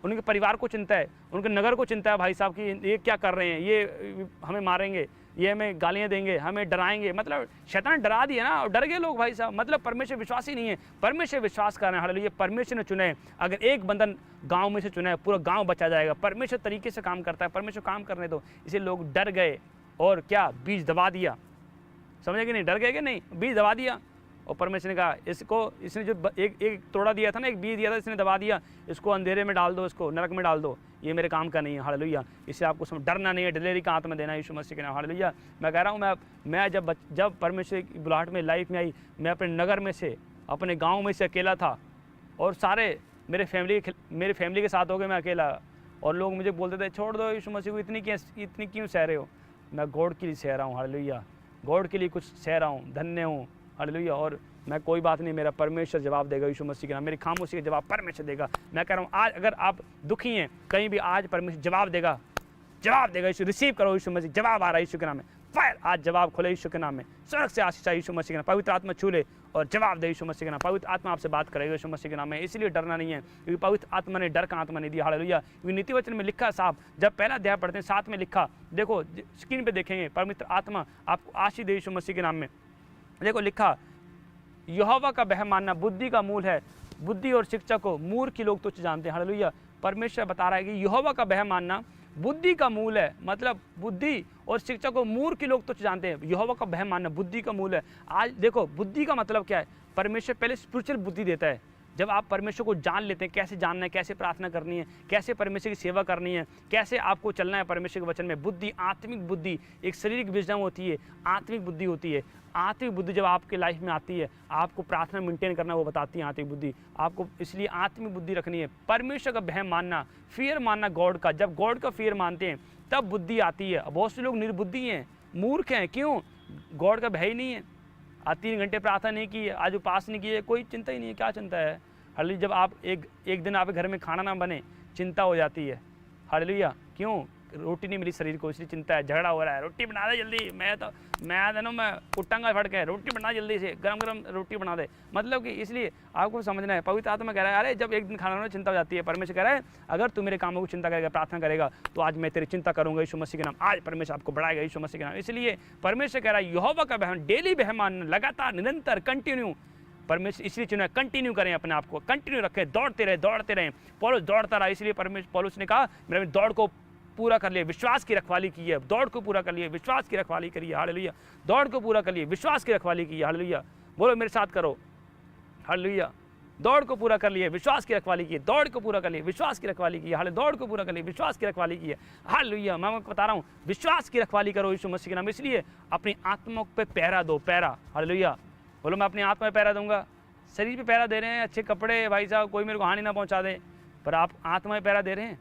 उनके परिवार को चिंता है, उनके नगर को चिंता है, भाई साहब की ये क्या कर रहे हैं, ये हमें मारेंगे, ये हमें गालियाँ देंगे, हमें डराएंगे। मतलब शैतान डरा दिया ना, और डर गए लोग भाई साहब। मतलब परमेश्वर विश्वास ही नहीं है। परमेश्वर विश्वास कर रहे हैं, हालेलुया। परमेश्वर ने चुना है, अगर एक बंधन गांव में से चुना है, पूरा गांव बचा जाएगा। परमेश्वर तरीके से काम करता है, परमेश्वर काम करने दो। इसे लोग डर गए और क्या बीज दबा दिया, समझे कि नहीं? डर गए कि नहीं, बीज दबा दिया। और परमेश्वर ने कहा इसने जो एक तोड़ा दिया था ना, एक बीज दिया था, इसने दबा दिया, इसको अंधेरे में डाल दो, इसको नरक में डाल दो, ये मेरे काम का नहीं है। हालेलुया, इससे आपको डरना नहीं है, डिलीवरी का आत्मा देना यीशु मसीह के नाम। हालेलुया, मैं कह रहा हूँ मैं जब परमेश्वर की बुलाहट में लाइफ में आई, मैं अपने नगर में से, अपने गाँव में से अकेला था और सारे मेरे फैमिली के साथ हो गए, मैं अकेला। और लोग मुझे बोलते थे छोड़ दो यीशु मसीह को, इतनी क्यों सह रहे हो? मैं गॉड के लिए सह रहा हूँ, हालेलुया, गॉड के लिए कुछ सह रहा हूँ, धन्य हूँ, हालेलुया। और मैं कोई बात नहीं, मेरा परमेश्वर जवाब देगा यीशु मसीह के नाम। मेरी खामोशी का जवाब परमेश्वर देगा। मैं कह रहा हूँ आज अगर आप दुखी हैं कहीं भी, आज परमेश्वर जवाब देगा यीशु। रिसीव करो यीशु मसीह, जवाब आ रहा है यीशु के नाम में। फायर, आज जवाब खोले यीशु के नाम में। स्वर्ग से आशीष आए यीशु मसीह के नाम। पवित्र आत्मा छू ले और जवाब दे यीशु मसीह के नाम। पवित्र आत्मा आपसे बात करेगा यीशु मसीह के नाम में। इसलिए डरना नहीं है, क्योंकि पवित्र आत्मा ने डर का आत्मा नहीं दिया। हालेलुया, क्योंकि नीति वचन में लिखा साहब, जब पहला अध्याय पढ़ते हैं 7 में लिखा, देखो स्क्रीन पे देखेंगे, पवित्र आत्मा आपको आशीष दे यीशु मसीह के नाम में। देखो लिखा, यहोवा का भय मानना बुद्धि का मूल है, बुद्धि और शिक्षा को मूर्ख लोग तुच्छ जानते हैं। हालेलुया, परमेश्वर बता रहा है कि यहोवा का भय मानना बुद्धि का मूल है, मतलब बुद्धि और शिक्षा को मूर्ख लोग तुच्छ जानते हैं। यहोवा का भय मानना बुद्धि का मूल है। आज देखो बुद्धि का मतलब क्या है? परमेश्वर पहले स्पिरिचुअल बुद्धि देता है। जब आप परमेश्वर को जान लेते हैं, कैसे जानना है, कैसे प्रार्थना करनी है, कैसे परमेश्वर की सेवा करनी है, कैसे आपको चलना है परमेश्वर के वचन में। बुद्धि, आत्मिक बुद्धि, एक शारीरिक विजडम होती है, आत्मिक बुद्धि होती है। आत्मिक बुद्धि जब आपके लाइफ में आती है, आपको प्रार्थना मेंटेन करना वो बताती है आत्मिक बुद्धि आपको। इसलिए आत्मिक बुद्धि रखनी है। परमेश्वर का भय मानना, फियर मानना गॉड का। जब गॉड का फियर मानते हैं तब बुद्धि आती है। बहुत से लोग निर्बुद्धि हैं, मूर्ख हैं। क्यों? गॉड का भय ही नहीं है। आज 3 घंटे प्रार्थना नहीं की है, आज उपास नहीं की है, कोई चिंता ही नहीं है। क्या चिंता है? हालेलुया। जब आप एक दिन आपके घर में खाना ना बने, चिंता हो जाती है। हालेलुया। क्यों? रोटी नहीं मिली शरीर को, इसलिए चिंता है, झगड़ा हो रहा है। रोटी बना दे जल्दी, मैं उठूंगा फट के, रोटी बना जल्दी से, गरम गरम रोटी बना दे। मतलब कि इसलिए आपको समझना है, पवित्र आत्मा कह रहा है अरे जब एक दिन खाना ना चिंता हो जाती है। परमेश्वर कह रहा है अगर तू मेरे कामों को चिंता करेगा, प्रार्थना करेगा, तो आज मैं तेरी चिंता करूंगा यीशु मसीह के नाम। आज परमेश्वर आपको बढ़ाएगा यीशु मसीह के नाम। इसलिए परमेश्वर कह रहा है यहोवा का भय, डेली भय मानना, लगातार निरंतर कंटिन्यू। परमेश्वर इसलिए चुना, कंटिन्यू करें, अपने आप को कंटिन्यू रखें, दौड़ते रहे। पौलुस दौड़ता रहा, इसलिए पौलुस ने कहा मैंने दौड़ को पूरा कर लिया, विश्वास की रखवाली की है। दौड़ को पूरा कर लिया, विश्वास की रखवाली करिए। हालेलुया। दौड़ को पूरा कर लिए, विश्वास की रखवाली की है। हालेलुया। बोलो मेरे साथ करो, हालेलुया। दौड़ को पूरा कर लिए, विश्वास की रखवाली की है। दौड़ को पूरा कर लिए, विश्वास की रखवाली की है। हाले दौड़ को पूरा कर लिए, विश्वास की रखवाली की है। हालेलुया। मैं बता रहा हूँ, विश्वास की रखवाली करो यीशु मसीह के नाम। इसलिए अपनी आत्मा पे पहरा दो, पहरा। हालेलुया। बोलो मैं अपनी आत्मा पे पहरा दूंगा। शरीर पे पहरा दे रहे हैं, अच्छे कपड़े, भाई साहब कोई मेरे को हानि ना पहुंचा दे, पर आप आत्मा में पहरा दे रहे हैं।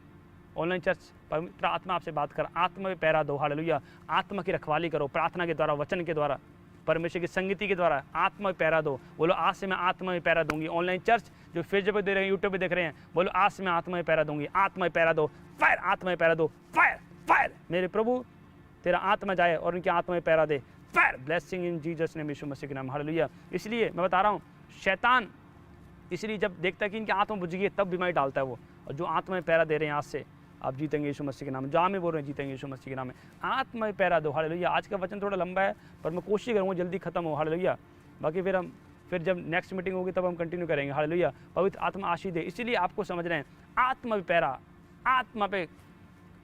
ऑनलाइन चर्च पवित्र आत्मा आपसे बात कर, आत्मा में पहरा दो। हालेलुया। आत्मा की रखवाली करो, प्रार्थना के द्वारा, वचन के द्वारा, परमेश्वर की संगति के द्वारा आत्मा में पहरा दो। बोलो आज से मैं आत्मा में पहरा दूंगी। ऑनलाइन चर्च जो फेसबुक पे दे रहे हैं, यूट्यूब पे देख रहे हैं, बोलो आज से मैं आत्मा में पहरा दूंगी। आत्मा में पहरा दो, फायर। आत्मा में पहरा दो, फायर फायर। मेरे प्रभु तेरा आत्मा जाए और उनकी आत्मा में पहरा दे, fire. Blessing in Jesus name, यीशु मसीह के नाम। हालेलुया। इसलिए मैं बता रहा हूँ, शैतान इसलिए जब देखता है कि इनकी आत्मा बुझ गई है, तब बीमारी डालता है वो। और जो आत्मा में पहरा दे रहे हैं, आज से आप जीतेंगे यीशु मसीह के नाम। जो आमें बोल रहे हैं जीतेंगे यीशु मसीह के नाम में। आत्मा में पहरा दो। हालेलुया। आज का वचन थोड़ा लंबा है, पर मैं कोशिश करूँगा जल्दी खत्म हो। हालेलुया। बाकी फिर जब नेक्स्ट मीटिंग होगी तब हम कंटिन्यू करेंगे। हालेलुया। पवित्र आत्मा आशीष दे। इसीलिए आपको समझ रहे हैं, आत्मा पे पहरा, आत्मा पे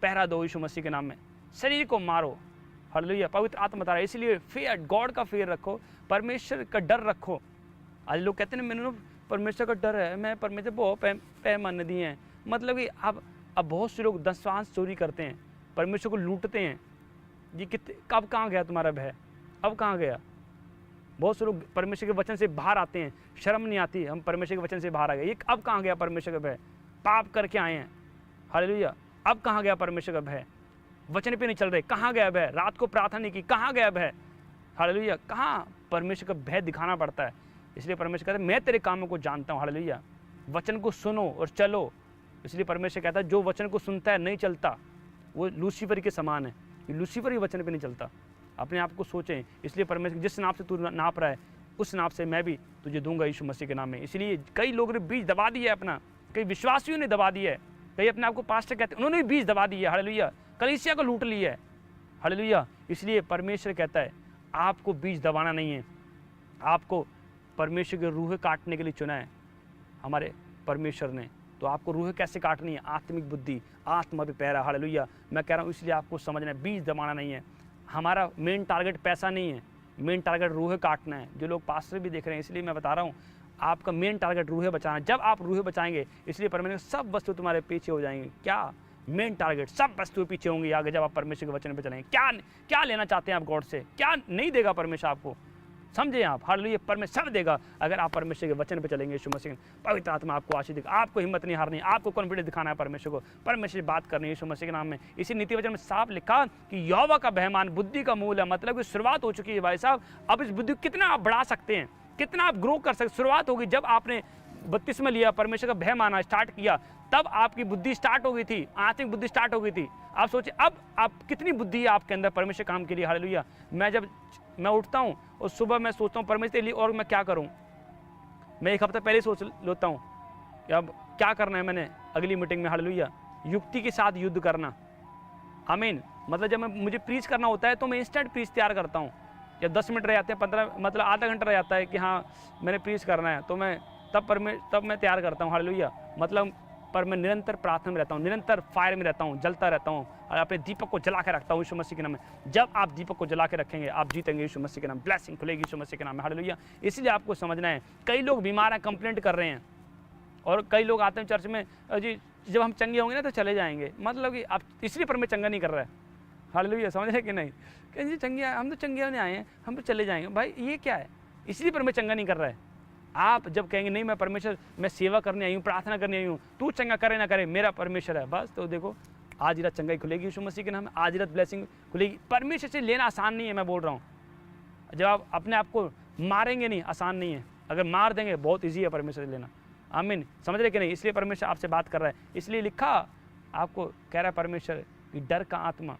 पहरा दो यीशु मसीह के नाम में। शरीर को मारो। हालेलुया। पवित्र आत्मा बता रहा है, इसलिए फियर, गॉड का फियर रखो, परमेश्वर का डर रखो। आज लोग कहते हैं ना मैंने परमेश्वर का डर है, मैं परमेश्वर बहुत पैमान दिए हैं। मतलब कि अब बहुत से लोग दशवांश चोरी करते हैं, परमेश्वर को लूटते हैं। ये कब कहाँ गया तुम्हारा भय? अब कहाँ गया? बहुत से लोग परमेश्वर के वचन से बाहर आते हैं, शर्म नहीं आती, हम परमेश्वर के वचन से बाहर आ गए। ये अब कहाँ गया परमेश्वर का भय? पाप करके आए हैं। हालेलुया। अब कहाँ गया परमेश्वर का भय? वचन पे नहीं चल रहे, कहाँ गया भय? रात को प्रार्थना नहीं की, कहाँ गया भय? हालेलुया। कहाँ? परमेश्वर का भय दिखाना पड़ता है। इसलिए परमेश्वर कहता है मैं तेरे कामों को जानता हूँ। हालेलुया। वचन को सुनो और चलो। इसलिए परमेश्वर कहता है जो वचन को सुनता है नहीं चलता, वो लूसीफर के समान है। लूसीफर ही वचन पे नहीं चलता। अपने आप को सोचें। इसलिए परमेश्वर जिस नाप से तू नाप रहा है, उस नाप से मैं भी तुझे दूंगा यीशु मसीह के नाम में। इसलिए कई लोगों ने बीज दबा दिया है अपना, कई विश्वासियों ने दबा दिया है, कई अपने आप को पास्टर कहते हैं, उन्होंने भी बीज दबा दिया है। हालेलुया। कलीसिया को लूट लिया है। हालेलुया। इसलिए परमेश्वर कहता है आपको बीज दबाना नहीं है, आपको परमेश्वर के रूह काटने के लिए चुना है हमारे परमेश्वर ने। तो आपको रूह कैसे काटनी है? आत्मिक बुद्धि, आत्मा पे पहरा। हालेलुया। मैं कह रहा हूँ इसलिए आपको समझना है, बीज दबाना नहीं है। हमारा मेन टारगेट पैसा नहीं है, मेन टारगेट रूह काटना है। जो लोग पास्टर भी देख रहे हैं, इसलिए मैं बता रहा हूँ आपका मेन टारगेट रूह बचाना। जब आप रूह बचाएंगे, इसलिए परमेश्वर सब वस्तु तुम्हारे पीछे हो जाएंगे। क्या? मेन टारगेट, सब वस्तु पीछे होंगी आगे जब आप परमेश्वर के वचन पे चलेंगे। क्या लेना चाहते हैं आप गॉड से? क्या नहीं देगा परमेश्वर आपको? समझे आप? हालेलुया। परमेश्वर सब देगा अगर आप परमेश्वर के वचन पे चलेंगे। यीशु मसीह पवित्र आत्मा आपको आशीष देगा। आपको हिम्मत नहीं हारनी, आपको कॉन्फिडेंस दिखाना है परमेश्वर को, परमेश्वर से बात करनी है यीशु मसीह के नाम में। इसी नीति वचन में साफ लिखा कि यहोवा का भयमान बुद्धि का मूल है। मतलब कि शुरुआत हो चुकी है भाई साहब। अब इस बुद्धि को कितना आप बढ़ा सकते हैं, कितना आप ग्रो कर सकते? शुरुआत होगी जब आपने बपतिस्मा लिया, परमेश्वर का भय माना स्टार्ट किया, तब आपकी बुद्धि स्टार्ट हो गई थी, आत्मिक बुद्धि स्टार्ट हो गई थी। आप सोचिए अब आप कितनी बुद्धि है आपके अंदर परमेश्वर काम के लिए। हालेलुया। मैं उठता हूँ और सुबह मैं सोचता हूँ परमेश्वर के लिए और मैं क्या करूँ। मैं एक हफ्ता पहले सोच लेता हूँ कि अब क्या करना है मैंने अगली मीटिंग में। हालेलुया। युक्ति के साथ युद्ध करना। आमीन। मतलब जब मुझे प्रीच करना होता है तो मैं इंस्टेंट प्रीच तैयार करता हूँ। जब 10 मिनट रह जाते हैं, 15 मतलब आधा घंटा रह जाता है कि हाँ मैंने प्रीच करना है, तो मैं तब मैं तैयार करता हूँ। हालेलुया। मतलब पर मैं निरंतर प्रार्थना में रहता हूँ, निरंतर फायर में रहता हूँ, जलता रहता हूँ और अपने दीपक को जला के रखता हूँ यीशु मसीह के नाम में। जब आप दीपक को जला के रखेंगे, आप जीतेंगे यीशु मसीह के नाम। ब्लेसिंग खुलेगी यीशु मसीह के नाम में। हालेलुया। इसलिए आपको समझना है, कई लोग बीमार हैं, कंप्लेंट कर रहे हैं, और कई लोग आते हैं चर्च में, जी जब हम चंगे होंगे ना तो चले जाएंगे। मतलब कि आप इसलिए पर मैं चंगा नहीं कर रहा है। हालेलुया। समझ रहे कि नहीं? कि जी चंगे, हम तो चंगे होने आए हैं, हम तो चले जाएंगे। भाई ये क्या है? इसलिए पर मैं चंगा नहीं कर रहा है। आप जब कहेंगे नहीं मैं परमेश्वर, मैं सेवा करने आई हूँ, प्रार्थना करने आई हूँ, तू चंगा करे ना करे, मेरा परमेश्वर है, बस तो देखो आज रात चंगाई खुलेगी यीशु मसीह के नाम में, आज रात ब्लेसिंग खुलेगी। परमेश्वर से लेना आसान नहीं है, मैं बोल रहा हूँ। जब आप अपने आप को मारेंगे नहीं, आसान नहीं है। अगर मार देंगे बहुत ईजी है परमेश्वर से लेना। आमीन, समझ रहे कि नहीं? इसलिए परमेश्वर आपसे बात कर रहा है, इसलिए लिखा आपको कह रहा है परमेश्वर कि डर का आत्मा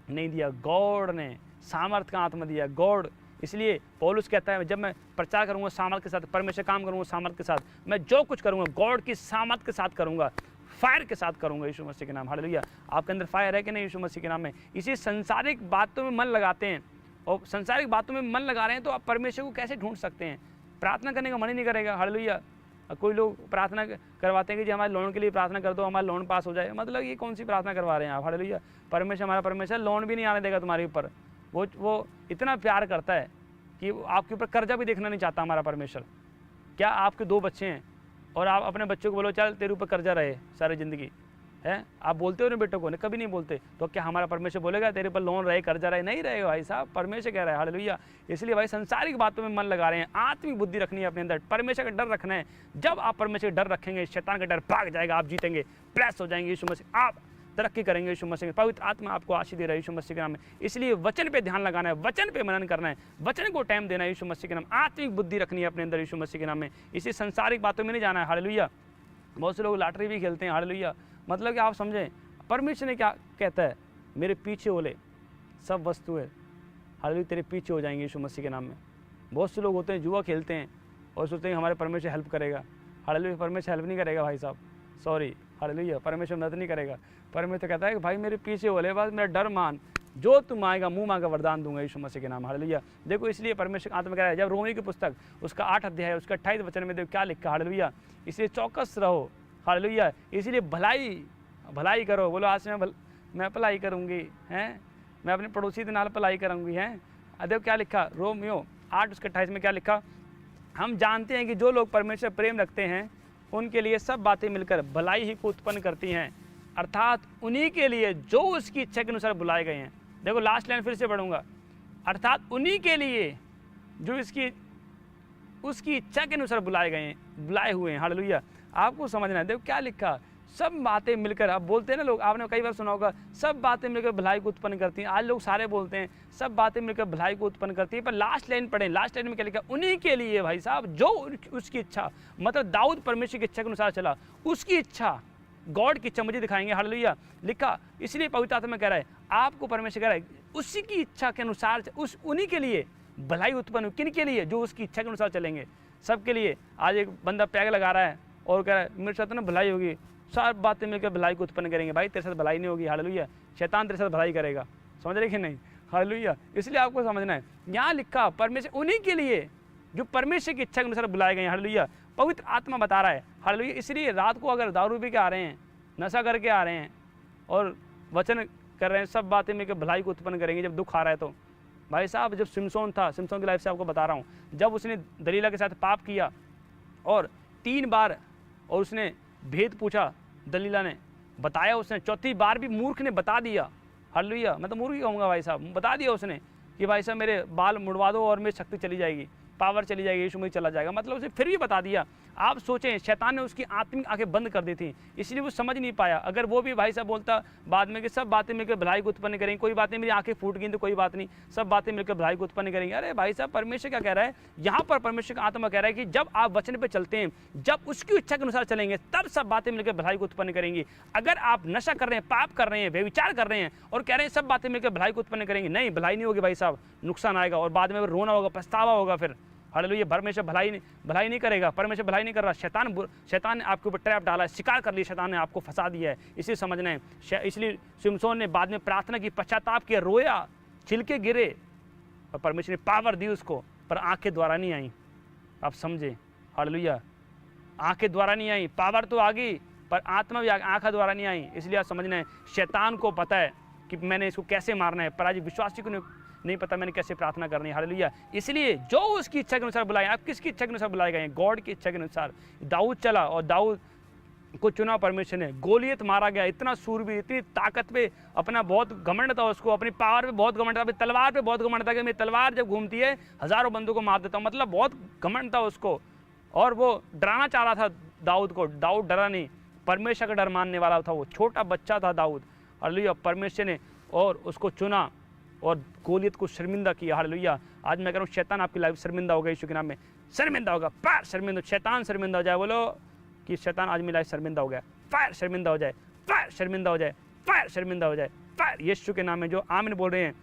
नहीं दिया, गॉड ने सामर्थ का आत्मा दिया, गॉड। इसलिए पौलुस कहता है जब मैं प्रचार करूंगा सामर्थ के साथ, परमेश्वर काम करूंगा सामर्थ के साथ, मैं जो कुछ करूंगा गॉड की सामर्थ के साथ करूंगा, फायर के साथ करूंगा यीशु मसीह के नाम। हालेलुया। आपके अंदर फायर है कि नहीं यीशु मसीह के नाम में? इसी संसारिक बातों में मन लगाते हैं और संसारिक बातों में मन लगा रहे हैं तो आप परमेश्वर को कैसे ढूंढ सकते हैं? प्रार्थना करने का मन ही नहीं करेगा। हालेलुया। कोई लोग प्रार्थना करवाते हैं कि जी हमारे लोन के लिए प्रार्थना कर दो, हमारा लोन पास हो जाए। मतलब ये कौन सी प्रार्थना करवा रहे हैं आप? हालेलुया। परमेश्वर, हमारा परमेश्वर लोन भी नहीं आने देगा तुम्हारे ऊपर। वो इतना प्यार करता है कि आपके ऊपर कर्जा भी देखना नहीं चाहता हमारा परमेश्वर। क्या आपके 2 बच्चे हैं और आप अपने बच्चों को बोलो चल तेरे ऊपर कर्जा रहे सारी ज़िंदगी है? आप बोलते हो ना बेटों को? नहीं, कभी नहीं बोलते। तो क्या हमारा परमेश्वर बोलेगा तेरे ऊपर लोन रहे, कर्जा रहे? नहीं रहेगा भाई साहब, परमेश्वर कह रहा है। हालेलुया। इसलिए भाई संसारिक बातों में मन लगा रहे हैं, आत्मिक बुद्धि रखनी है अपने अंदर, परमेश्वर का डर रखना है। जब आप परमेश्वर का डर रखेंगे, शैतान का डर भाग जाएगा, आप जीतेंगे, प्लस हो जाएंगे यीशु मसीह, आप तरक्की करेंगे यीशु मसीह। पवित्र आत्मा आपको आशीष दे रहा है यीशु मसीह के नाम में। इसलिए वचन पे ध्यान लगाना है, वचन पे मनन करना है, वचन को टाइम देना है यीशु मसीह के नाम। आत्मिक बुद्धि रखनी है अपने अंदर यीशु मसीह के नाम में। इसी संसारिक बातों में नहीं जाना है। हालेलुया। बहुत से लोग लॉटरी भी खेलते हैं। हालेलुया। मतलब कि आप समझें परमेश्वर ने क्या कहता है, मेरे पीछे ओले सब वस्तुएं हालेलुया तेरे पीछे हो जाएंगे यीशु मसीह के नाम में। बहुत से लोग होते हैं जुआ खेलते हैं और सोचते हैं हमारे परमेश्वर हेल्प करेगा। हालेलुया। परमेश्वर हेल्प नहीं करेगा भाई साहब, सॉरी। हालेलुया। परमेश्वर मदद नहीं करेगा। परमेश्वर कहता है कि भाई मेरे पीछे ओले, बस मेरा डर मान, जो तुम आएगा मुंह मांगा वरदान दूंगा यीशु मसीह के नाम। हालेलुया। देखो इसलिए परमेश्वर आत्मा कह रहा है, जब रोमी की पुस्तक उसका 8 अध्याय है उसका 28 वचन में देखो क्या लिखा। हालेलुया। इसलिए चौकस रहो। हालेलुया। इसलिए भलाई करो। बोलो आज से मैं भलाई करूँगी, हैं, मैं अपने पड़ोसी के नाल भलाई करूँगी, हैं। देखो क्या लिखा रोमियो 8 उसके 28 में क्या लिखा, हम जानते हैं कि जो लोग परमेश्वर प्रेम रखते हैं उनके लिए सब बातें मिलकर भलाई ही को उत्पन्न करती हैं, अर्थात उन्हीं के लिए जो उसकी इच्छा के अनुसार बुलाए गए हैं। देखो लास्ट लाइन फिर से पढ़ूंगा, अर्थात उन्हीं के लिए जो उसकी इच्छा के अनुसार बुलाए हुए हैं। हालेलुया। आपको समझना है। देखो क्या लिखा, सब बातें मिलकर, आप बोलते हैं ना लोग, आपने कई बार सुना होगा सब बातें मिलकर भलाई को उत्पन्न करती हैं। आज लोग सारे बोलते हैं सब बातें मिलकर भलाई को उत्पन्न करती हैं, पर लास्ट लाइन पढ़ें, लास्ट लाइन में क्या लिखा, उन्हीं के लिए भाई साहब जो उसकी इच्छा, मतलब दाऊद परमेश्वर की इच्छा के अनुसार चला, उसकी इच्छा, गॉड की इच्छा मुझे दिखाएंगे। हालेलुया। लिखा, इसलिए पवित्र आत्मा कह रहा है आपको, परमेश्वर कह रहा है उसी की इच्छा के अनुसार, उन्हीं के लिए भलाई उत्पन्न, किन के लिए, जो उसकी इच्छा के अनुसार चलेंगे, सबके लिए। आज एक बंदा पैग लगा रहा है और कह रहा है मेरे साथ ना भलाई होगी, सब बातें मिलकर भलाई को उत्पन्न करेंगे। भाई तेरे साथ भलाई नहीं होगी। हालेलुया। शैतान तेरे साथ भलाई करेगा, समझ रहे कि नहीं? हालेलुया। इसलिए आपको समझना है, यहाँ लिखा परमेश्वर उन्हीं के लिए जो परमेश्वर की इच्छा के अनुसार बुलाए गए हैं। हालेलुया। पवित्र आत्मा बता रहा है। हालेलुया। इसलिए रात को अगर दारू पी के आ रहे हैं, नशा करके आ रहे हैं और वचन कर रहे हैं सब बातें मिलकर भलाई को उत्पन्न करेंगे, जब दुख आ रहा है तो भाई साहब, जब सिमसोन था, सिमसोन की लाइफ से आपको बता रहा हूँ, जब उसने दलीला के साथ पाप किया और 3 बार और उसने भेद पूछा, दलीला ने बताया, उसने 4थी बार भी मूर्ख ने बता दिया। हालेलुया। मैं तो मूर्ख ही कहूँगा भाई साहब, बता दिया उसने कि भाई साहब मेरे बाल मुड़वा दो और मेरी शक्ति चली जाएगी, पावर चली जाएगी, यीशु मसीह चला जाएगा। मतलब उसे फिर भी बता दिया। आप सोचें, शैतान ने उसकी आत्मिक आंखें बंद कर दी थी, इसलिए वो समझ नहीं पाया। अगर वो भी भाई साहब बोलता बाद में कि सब बातें मिलकर भलाई को उत्पन्न करेंगे, कोई बात नहीं, मेरी आंखें फूट गई तो कोई बात नहीं, सब बातें मिलकर भलाई को उत्पन्न करेंगे। अरे भाई साहब, परमेश्वर क्या कह रहा है यहाँ पर? परमेश्वर का आत्मा कह रहा है कि जब आप वचन पर चलते हैं, जब उसकी इच्छा के अनुसार चलेंगे, तब सब बातें मिलकर भलाई को उत्पन्न करेंगी। अगर आप नशा कर रहे हैं, पाप कर रहे हैं, व्यभिचार कर रहे हैं और कह रहे हैं सब बातें मिलकर भलाई को उत्पन्न करेंगे, नहीं, भलाई नहीं होगी भाई साहब, नुकसान आएगा और बाद में रोना होगा, पछतावा होगा फिर। हालेलुया। परमेश्वर भलाई नहीं करेगा, परमेश्वर भलाई नहीं कर रहा। शैतान ने आपके ऊपर ट्रैप डाला है, शिकार कर लिया, शैतान ने आपको फंसा दिया है, इसे समझना है। इसलिए सिमसोन ने बाद में प्रार्थना की, पश्चाताप किया, रोया, छिलके गिरे और परमेश्वर ने पावर दी उसको, पर आंखें द्वारा नहीं आई। आप समझे? हालेलुया। आंखें द्वारा नहीं आई, पावर तो आ गई पर आत्मा भी आंखों द्वारा नहीं आई। इसलिए आप समझना है, शैतान को पता है कि मैंने इसको कैसे मारना है, पर आज विश्वासी को नहीं पता मैंने कैसे प्रार्थना करनी है। हालेलुया। इसलिए जो उसकी इच्छा के अनुसार बुलाए, आप किसकी इच्छा के अनुसार बुलाए गए हैं? गॉड की इच्छा के अनुसार। दाऊद चला और दाऊद को चुना परमेश्वर ने, गोलियत मारा गया, इतना सूरवीर, इतनी ताकत पे अपना बहुत घमंड था उसको, अपनी पावर पे बहुत घमंड था, अपनी तलवार पे बहुत घमंड था कि मेरी तलवार जब घूमती है हजारों बंदों को मार देता हूँ, मतलब बहुत घमंड था उसको। और वो डराना चाह रहा था दाऊद को, दाऊद डरा नहीं, परमेश्वर का डर मानने वाला था। वो छोटा बच्चा था दाऊद, हालेलुया। परमेश्वर ने और उसको चुना और गोलियत को शर्मिंदा किया। हालेलुया। आज मैं कह रहा हूँ शैतान आपकी लाइफ शर्मिंदा होगा यीशु के नाम में, शर्मिंदा होगा। फायर शर्मिंदा, शैतान शर्मिंदा हो जाए। बोलो कि शैतान आज मेरी लाइफ शर्मिंदा हो गया। फायर शर्मिंदा हो जाए, फायर शर्मिंदा हो जाए, फायर शर्मिंदा हो जाए। फायर यीशु के नाम में जो आमीन बोल रहे हैं,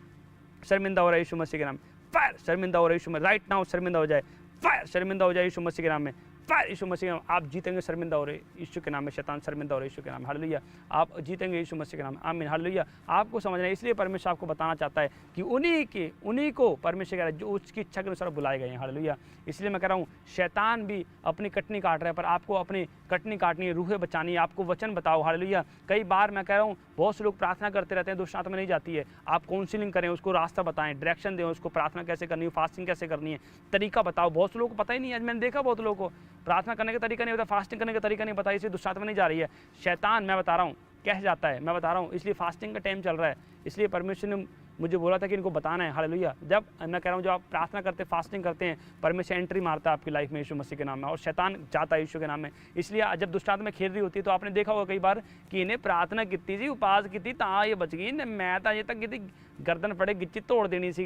शर्मिंदा हो रहा है यीशु मसीह के नाम में। फायर शर्मिंदा हो रहा है यीशु में, राइट नाउ शर्मिंदा हो जाए। फायर शर्मिंदा हो जाए यीशु मसीह के नाम में। फायर यीशु मसीह के नाम, आप जीतेंगे शर्मिंदा हो रहे यीशु के नाम में। शैतान शर्मिंदा हो रहे यीशु के नाम में। हालेलुया। आप जीतेंगे यीशु मसीह के नाम में। आमीन। हालेलुया। आपको समझना है, इसलिए परमेश्वर आपको बताना चाहता है कि उन्हीं को परमेश्वर कह रहा है जो उसकी इच्छा के अनुसार बुलाए गए हैं। हालेलुया। इसलिए मैं कह रहा हूँ शैतान भी अपनी कटनी काट रहा है, पर आपको अपनी कटनी काटनी है, रूहें बचानी है। आपको वचन बताओ। हालेलुया। कई बार मैं कह रहा हूँ बहुत से लोग प्रार्थना करते रहते हैं, दुष्ट आत्मा नहीं जाती है। आप काउंसलिंग करें, उसको रास्ता बताएं, डायरेक्शन दें, उसको प्रार्थना कैसे करनी है, फास्टिंग कैसे करनी है, तरीका बताओ। बहुत से लोगों को पता ही नहीं है। आज मैंने देखा बहुत लोगों को प्रार्थना करने का तरीका नहीं होता, फास्टिंग करने का तरीका नहीं पता, इसलिए दुष्ट आत्मा नहीं जा रही है। शैतान मैं बता रहा हूँ कैसे जाता है, मैं बता रहा हूँ। इसलिए फास्टिंग का टाइम चल रहा है, इसलिए परमेश्वर ने मुझे बोला था कि इनको बताना है। हालेलुया। जब मैं कह रहा हूँ जब आप प्रार्थना करते हैं, फास्टिंग करते हैं, परमेश्वर एंट्री मारता है आपकी लाइफ में यीशु मसीह के नाम में, और शैतान जाता है यीशु के नाम में। इसलिए जब दुष्ट आत्मा खेल रही होती है तो आपने देखा होगा कई बार कि इन्हें प्रार्थना की थी, उपवास की थी, तां ये बच गई, मैं तो अजे तक की गर्दन फड़े गिच्ची तोड़ देनी सी,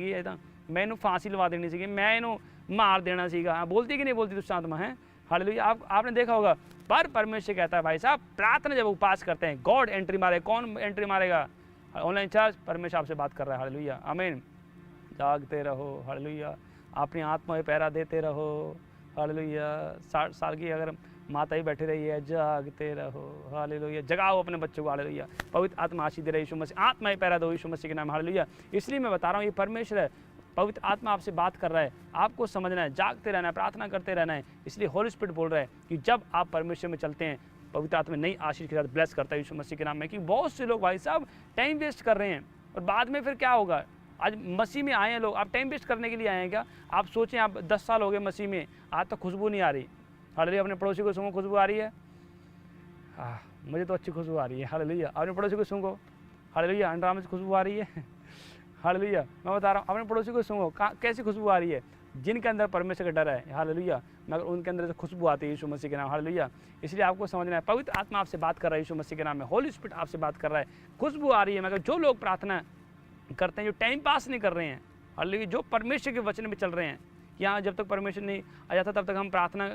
मैं इन्हू फांसी लवा देनी सी, मैं इन्हू मार देना सीगा। बोलती कि नहीं बोलती दुष्ट आत्मा है। हालेलुया। आपने देखा होगा, पर परमेश्वर कहता है भाई साहब प्रार्थना जब उपवास करते हैं गॉड एंट्री मारे। कौन एंट्री मारेगा? Online church. परमेश्वर आपसे बात कर रहा है। हालेलुया। आमीन। जागते रहो। हालेलुया। अपनी आत्मा में पहरा देते रहो। हालेलुया। 60 साल की अगर माता ही बैठी रही है, जागते रहो। हालेलुया। जगाओ अपने बच्चों को। हालेलुया। पवित्र आत्मा आशीष दे रही यीशु मसीह, आत्मा ही पहरा दो यीशु मसीह के नाम। हालेलुया। इसलिए मैं बता रहा हूँ ये परमेश्वर है, पवित्र आत्मा आपसे बात कर रहा है। आपको समझना है, जागते रहना है, प्रार्थना करते रहना है। इसलिए होली स्पिरिट बोल रहा है कि जब आप परमेश्वर में चलते हैं, पवित्र आत्मा नई आशीष के साथ ब्लेस करता है यीशु मसीह के नाम में। कि बहुत से लोग भाई साहब टाइम वेस्ट कर रहे हैं, और बाद में फिर क्या होगा? आज मसीह में आए हैं लोग, आप टाइम वेस्ट करने के लिए आए हैं क्या? आप सोचें, आप 10 साल हो गए मसीह में, आज तक खुशबू नहीं आ रही। हालेलुया। अपने पड़ोसी को सुनो, खुशबू आ रही है? मुझे तो अच्छी खुशबू आ रही है। हालेलुया। अपने पड़ोसी को सुनो। हालेलुया। अंडराम से खुशबू आ रही है। हालेलुया। मैं बता रहा हूँ अपने पड़ोसी को सुनो, कैसी खुशबू आ रही है? जिनके अंदर परमेश्वर का डर है। हालेलुया। मगर उनके अंदर से खुशबू आती है यीशु मसीह के नाम। हालेलुया। इसलिए आपको समझना है, पवित्र आत्मा आपसे बात कर रहा है यीशु मसीह के नाम में। होली स्पिरिट आपसे बात कर रहा है, खुशबू आ रही है। मगर जो लोग प्रार्थना करते हैं, जो टाइम पास नहीं कर रहे हैं, हालेलुया, जो परमेश्वर के वचन में चल रहे हैं, यहाँ जब तक परमेश्वर नहीं आ जाता तब तक हम प्रार्थना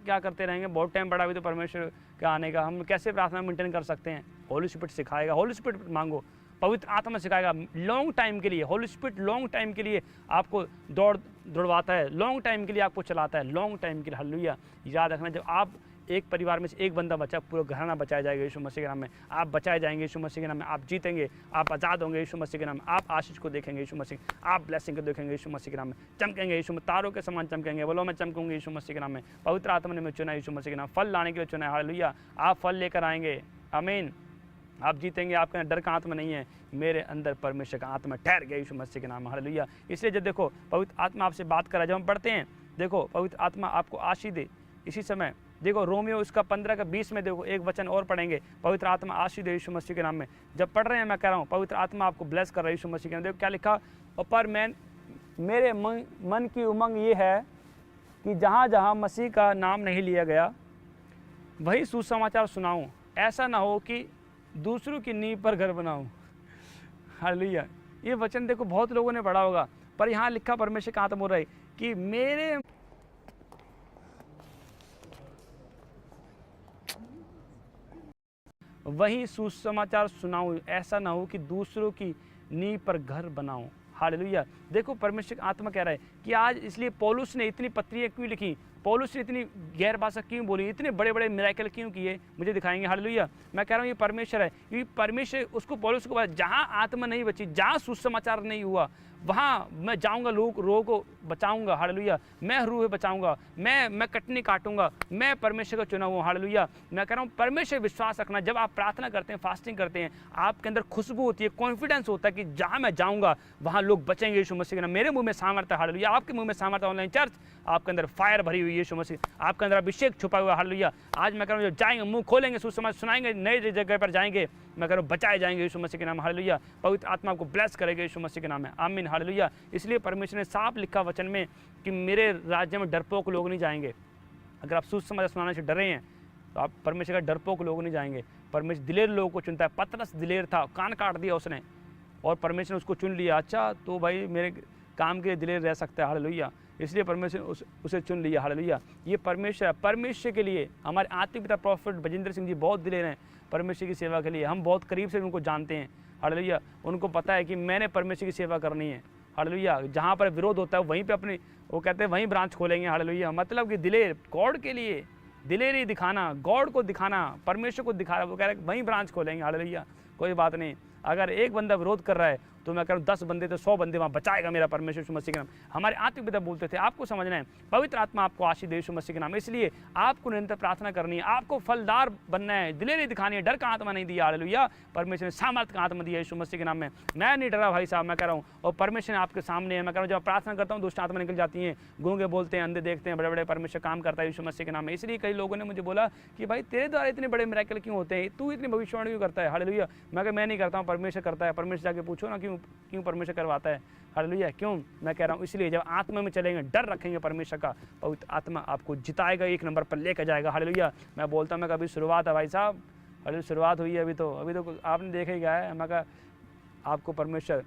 क्या करते रहेंगे? बहुत टाइम बढ़ा हुआ तो परमेश्वर के आने का हम कैसे प्रार्थना मेंटेन कर सकते हैं? होली स्पिरिट सिखाएगा। होली स्पिरिट मांगो, पवित्र आत्मा सिखाएगा लॉन्ग टाइम के लिए। होली स्पिरिट लॉन्ग टाइम के लिए आपको दौड़वाता है, लॉन्ग टाइम के लिए आपको चलाता है, लॉन्ग टाइम के लिए। हालेलुया। याद रखना, जब आप एक परिवार में से एक बंदा बचा, पूरा घराना बचाया जाएगा यीशु मसीह के नाम में। आप बचाए जाएंगे यीशु मसीह के नाम में। आप जीतेंगे, आप आज़ाद होंगे यीशु मसीह के नाम में। आप आशीष को देखेंगे यीशु मसीह, आप ब्लेसिंग को देखेंगे यीशु मसीह के नाम में। चमकेंगे यीशु में, तारों के समान चमकेंगे। बोलो मैं चमकूंगी यीशु मसीह के नाम में। पवित्र आत्मा ने मैं चुना यीशु मसीह के नाम, फल लाने के लिए चुना है। हालेलुया। आप फल लेकर आएंगे। आमीन। आप जीतेंगे। आपके अंदर डर का आत्मा नहीं है, मेरे अंदर परमेश्वर का आत्मा ठहर गया यीशु मसीह के नाम। हालेलुया। इसलिए जब देखो पवित्र आत्मा आपसे बात कर रहा है, जब हम पढ़ते हैं, देखो पवित्र आत्मा आपको आशीष दे। इसी समय देखो रोमियो उसका 15 का 20 में देखो एक वचन और पढ़ेंगे, पवित्र आत्मा आशीष दे यीशु मसीह के नाम में। जब पढ़ रहे हैं मैं कह रहा हूँ पवित्र आत्मा आपको ब्लेस कर रहा है यीशु मसीह के नाम। देखो क्या लिखा, पर मेरे मन की उमंग ये है कि जहाँ जहाँ मसीह का नाम नहीं लिया गया वही सुसमाचार सुनाऊँ, ऐसा ना हो कि दूसरों की नींव पर घर बनाऊँ। हालेलुया। ये वचन देखो बहुत लोगों ने पढ़ा होगा, पर यहाँ लिखा परमेश्वर का आत्मा बोल रहा है कि मेरे वही सुसमाचार सुनाऊं, ऐसा ना हो कि दूसरों की नींव पर घर बनाऊं। हालेलुया। देखो परमेश्वर का आत्मा कह रहा है कि आज, इसलिए पौलुस ने इतनी पत्रियाँ क्यों लिखी, पौलुस ने इतनी गैर भाषा क्यों बोली, इतने बड़े बड़े मिराकल क्यों किए, मुझे दिखाएंगे। हालेलुया। मैं कह रहा हूँ ये परमेश्वर है, क्योंकि परमेश्वर उसको पौलुस को बोला जहाँ आत्मा नहीं बची, जहाँ सुसमाचार नहीं हुआ, वहाँ मैं जाऊँगा, लोगों को बचाऊँगा। हालेलुया। मैं रूह बचाऊँगा, मैं कटनी काटूंगा, मैं परमेश्वर का चुना हुआ। हालेलुया। मैं कह रहा हूँ परमेश्वर विश्वास रखना। जब आप प्रार्थना करते हैं, फास्टिंग करते हैं, आपके अंदर खुशबू होती है, कॉन्फिडेंस होता है कि जहाँ मैं जाऊँगा वहाँ लोग बचेंगे यीशु मसीह के नाम। मेरे मुँह में सामर्थ्य। हालेलुया। आपके मुँह में सामर्थ्य। ऑनलाइन चर्च आपके अंदर फायर भरी हुई यीशु मसीह, आपके अंदर अभिषेक छुपा हुआ। हालेलुया। आज मैं कह रहा हूँ जाएंगे, मुंह खोलेंगे, सुसमाचार सुनाएंगे, नई जगह पर जाएंगे, मैं कह रहा हूँ बचाए जाएंगे यीशु मसीह के नाम। हालेलुया। पवित्र आत्मा को ब्लेस करेगा यीशु मसीह के नाम में। आमीन। हालेलुया। इसलिए परमेश्वर ने साफ लिखा वचन में कि मेरे राज्य में डरपोक लोग नहीं जाएंगे। अगर आप सुसमाचार सुनाने से डरे हैं तो आप परमेश्वर का डरपोक लोग नहीं जाएंगे। परमेश्वर दिलेर लोगों को चुनता है। पतरस दिलेर था, कान काट दिया उसने और परमेश्वर ने उसको चुन लिया। अच्छा तो भाई मेरे काम के लिए दिलेर रह सकता है, हालेलुया, इसलिए परमेश्वर उसे चुन लिया, हालेलुया। ये परमेश्वर है, परमेश्वर के लिए। हमारे आत्मिक पिता प्रॉफिट बजिंदर सिंह जी बहुत दिलेर हैं परमेश्वर की सेवा के लिए। हम बहुत करीब से उनको जानते हैं, हालेलुया। उनको पता है कि मैंने परमेश्वर की सेवा करनी है, हालेलुया। जहाँ पर विरोध होता है वहीं पे अपनी, वो कहते हैं वहीं ब्रांच खोलेंगे, हालेलुया। मतलब कि दिलेर गॉड के लिए, दिलेरी दिखाना, गॉड को दिखाना, परमेश्वर को दिखाना, वो कह रहे हैं वहीं ब्रांच खोलेंगे, हालेलुया। कोई बात नहीं, अगर एक बंदा विरोध कर रहा है तो मैं कह रहा हूँ 10 बंदे तो 100 बंदे वहाँ बचाएगा मेरा परमेश्वर यीशु मसीह के नाम। हमारे आत्मिक पिता बोलते थे, आपको समझना है, पवित्र आत्मा आपको आशीष दे यीशु मसीह के नाम। इसलिए आपको निरंतर प्रार्थना करनी है, आपको फलदार बनना है, दिलेरी दिखानी है। डर का आत्मा नहीं दिया, हालेलुया। परमेश्वर ने सामर्थ्य का आत्मा दिया यीशु मसीह के नाम में। मैं नहीं डरा भाई साहब, मैं कह रहा हूँ, और परमेश्वर आपके सामने है। मैं कह रहा हूँ जब प्रार्थना करता हूँ दुष्ट आत्मा निकल जाती हैं, गूंगे बोलते हैं, अंधे देखते हैं, बड़े बड़े परमेश्वर काम करता है यीशु मसीह के नाम में। इसलिए कई लोगों ने मुझे बोला कि भाई तेरे द्वारा इतने बड़े मिरेकल क्यों होते हैं, तू इतनी भविष्यवाणी क्यों करता है, हालेलुया। मैं नहीं करता हूँ, परमेश्वर करता है। परमेश्वर जाके पूछो ना क्यों परमेश्वर करवाता है, हालेलुया। क्यों मैं कह रहा हूँ, इसलिए जब आत्मा में चलेंगे, डर रखेंगे परमेश्वर का, पवित्र आत्मा आपको जिताएगा, एक नंबर पर लेकर जाएगा, हालेलुया। मैं बोलता हूँ, मैं कभी शुरुआत है भाई साहब, हालेलुया, शुरुआत हुई है अभी तो आपने देखा ही क्या है। मैं कहा आपको परमेश्वर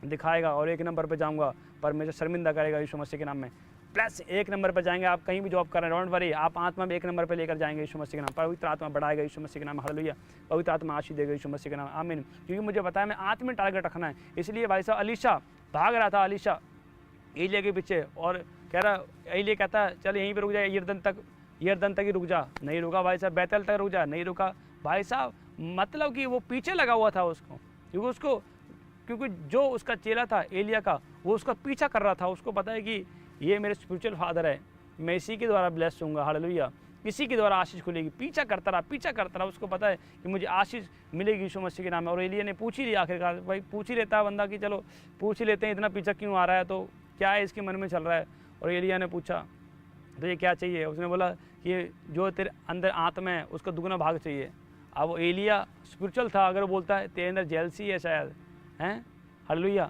दिखाएगा और एक नंबर पर जाऊँगा, परमेश्वर शर्मिंदा करेगा यीशु मसीह के नाम में। प्लस एक नंबर पर जाएंगे, आप कहीं भी जॉब कर रहे हैं, डोंट वरी, आप आत्मा में एक नंबर पर लेकर जाएंगे यीशु मसीह के नाम। पवित्र आत्मा बढ़ाएगा यीशु मसीह के नाम, हालेलुया। पवित्र आत्मा आशीष देगा यीशु मसीह के नाम, आमीन। क्योंकि मुझे पता है मैं आत्मा में टारगेट रखना है। इसलिए भाई साहब अलीशा भाग रहा था, अलीशा एलिया के पीछे, और कह रहा, एलिया कहता चल यहीं पर रुक जाए, यरदन तक ही रुक जा, नहीं रुका भाई साहब। बैतल तक रुक जा, नहीं रुका भाई साहब। मतलब कि वो पीछे लगा हुआ था उसको, क्योंकि जो उसका चेला था एलिया का, वो उसका पीछा कर रहा था। उसको पता है कि ये मेरे स्पिरिचुअल फादर है, मैं इसी के द्वारा ब्लेस होऊंगा, हालेलुया, इसी के द्वारा आशीष खुलेगी। पीछा करता रहा। उसको पता है कि मुझे आशीष मिलेगी यीशु मसीह के नाम में। और एलिया ने पूछ ही लिया आखिरकार, भाई पूछ ही लेता है बंदा कि चलो पूछ ही लेते हैं, इतना पीछा क्यों आ रहा है, तो क्या है इसके मन में चल रहा है। और एलिया ने पूछा तो ये क्या चाहिए, उसने बोला कि जो तेरे अंदर आत्मा है उसका दुगना भाग चाहिए। अब वो एलिया स्पिरिचुअल था, अगर वो बोलता है तेरे अंदर जेलसी है शायद, हैं, हालेलुया,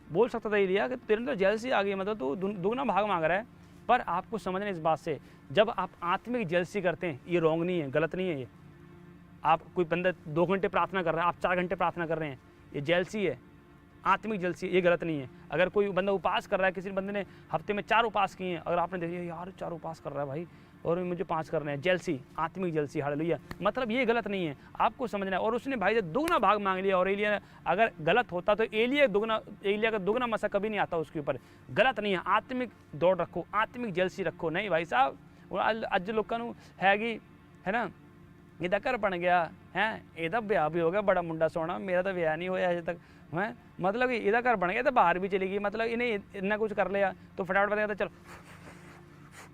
बोल सकता था एलिया कि तेरे अंदर जेलसी आ गई, मतलब तू दुगना भाग मांग रहा है। पर आपको समझना इस बात से, जब आप आत्मिक जेलसी करते हैं, ये रॉन्ग नहीं है, गलत नहीं है। ये आप कोई बंदा 2 घंटे प्रार्थना कर रहा है, आप 4 घंटे प्रार्थना कर रहे हैं, ये जेलसी है, आत्मिक जेलसी, ये गलत नहीं है। अगर कोई बंदा उपास कर रहा है, किसी बंदे ने हफ्ते में 4 उपास किए हैं, अगर आपने देखिए यार 4 उपास कर रहा है भाई और मुझे 5 करने हैं, जेलसी, आत्मिक जेलसी, हालेलुया, मतलब ये गलत नहीं है, आपको समझना है। और उसने भाई दुगना भाग मांग लिया, और एलिया अगर गलत होता तो एलिया का दुगना मसा कभी नहीं आता उसके ऊपर, गलत नहीं है। आत्मिक दौड़ रखो, आत्मिक जेलसी रखो, नहीं भाई साहब अज लोगों को हैगी, है ना, ਇਹਦਾ घर बन गया है, ਇਹਦਾ ਵਿਆਹ भी हो गया, बड़ा मुंडा सोना, मेरा तो विआह नहीं होया अजे तक, है, मतलब कि ਇਹਦਾ घर बन गया तो बाहर भी चली गई, मतलब इन्हें इतना कुछ कर लिया तो फटाफट पता चलो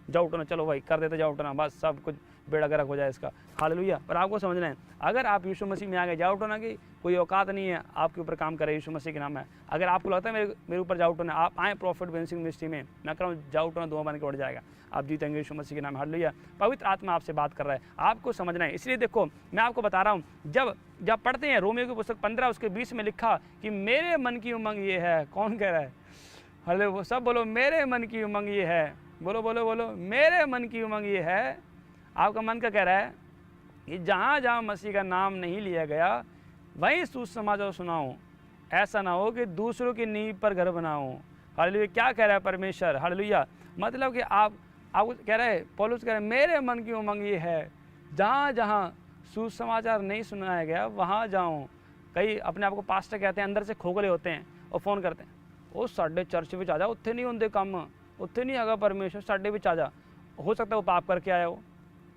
जाओ उठना, चलो भाई कर देते, जाओ उठना, बस सब कुछ बेड़ा गर्क हो जाए इसका, हालेलुया। पर आपको समझना है, अगर आप यीशु मसीह में आ गए, जाओ उठना की कोई औकात नहीं है आपके ऊपर काम करे, यीशु मसीह के नाम है। अगर आपको लगता है मेरे ऊपर जाओ उठना, आप आए प्रॉफिट बेंसिंग मिनिस्ट्री में, मैं कह रहा हूँ जाओ उठना, दुआ बन के उठ जाएगा, आप जीतेंगे यीशु मसीह के नाम, हालेलुया। पवित्र आत्मा आपसे बात कर रहा है, आपको समझना है। इसलिए देखो मैं आपको बता रहा हूँ, जब पढ़ते हैं रोमियो की पुस्तक 15 उसके 20 में लिखा कि मेरे मन की उमंग ये है, कौन कह रहा है, हले वो सब बोलो मेरे मन की उमंग ये है, बोलो बोलो बोलो, मेरे मन की उमंग ये है। आपका मन का कह रहा है कि जहाँ जहाँ मसीह का नाम नहीं लिया गया वहीं सुसमाचार सुनाऊं, ऐसा ना हो कि दूसरों की नींव पर घर बनाऊं, हालेलुया। क्या कह रहा है परमेश्वर, हालेलुया, मतलब कि आपको कह रहा है, पौलुस कह रहा है मेरे मन की उमंग ये है, जहाँ जहाँ सुसमाचार नहीं सुनाया गया वहाँ जाऊँ। कई अपने आप को पास्टर कहते हैं, अंदर से खोखले होते हैं और फ़ोन करते हैं, ਉਹ ਸਾਡੇ चर्च में आ जा, उत्थे नहीं होंगे काम, उत्थे नहीं हैगा परमेश्वर, साडे विच आ जा। हो सकता है वो पाप करके आया हो,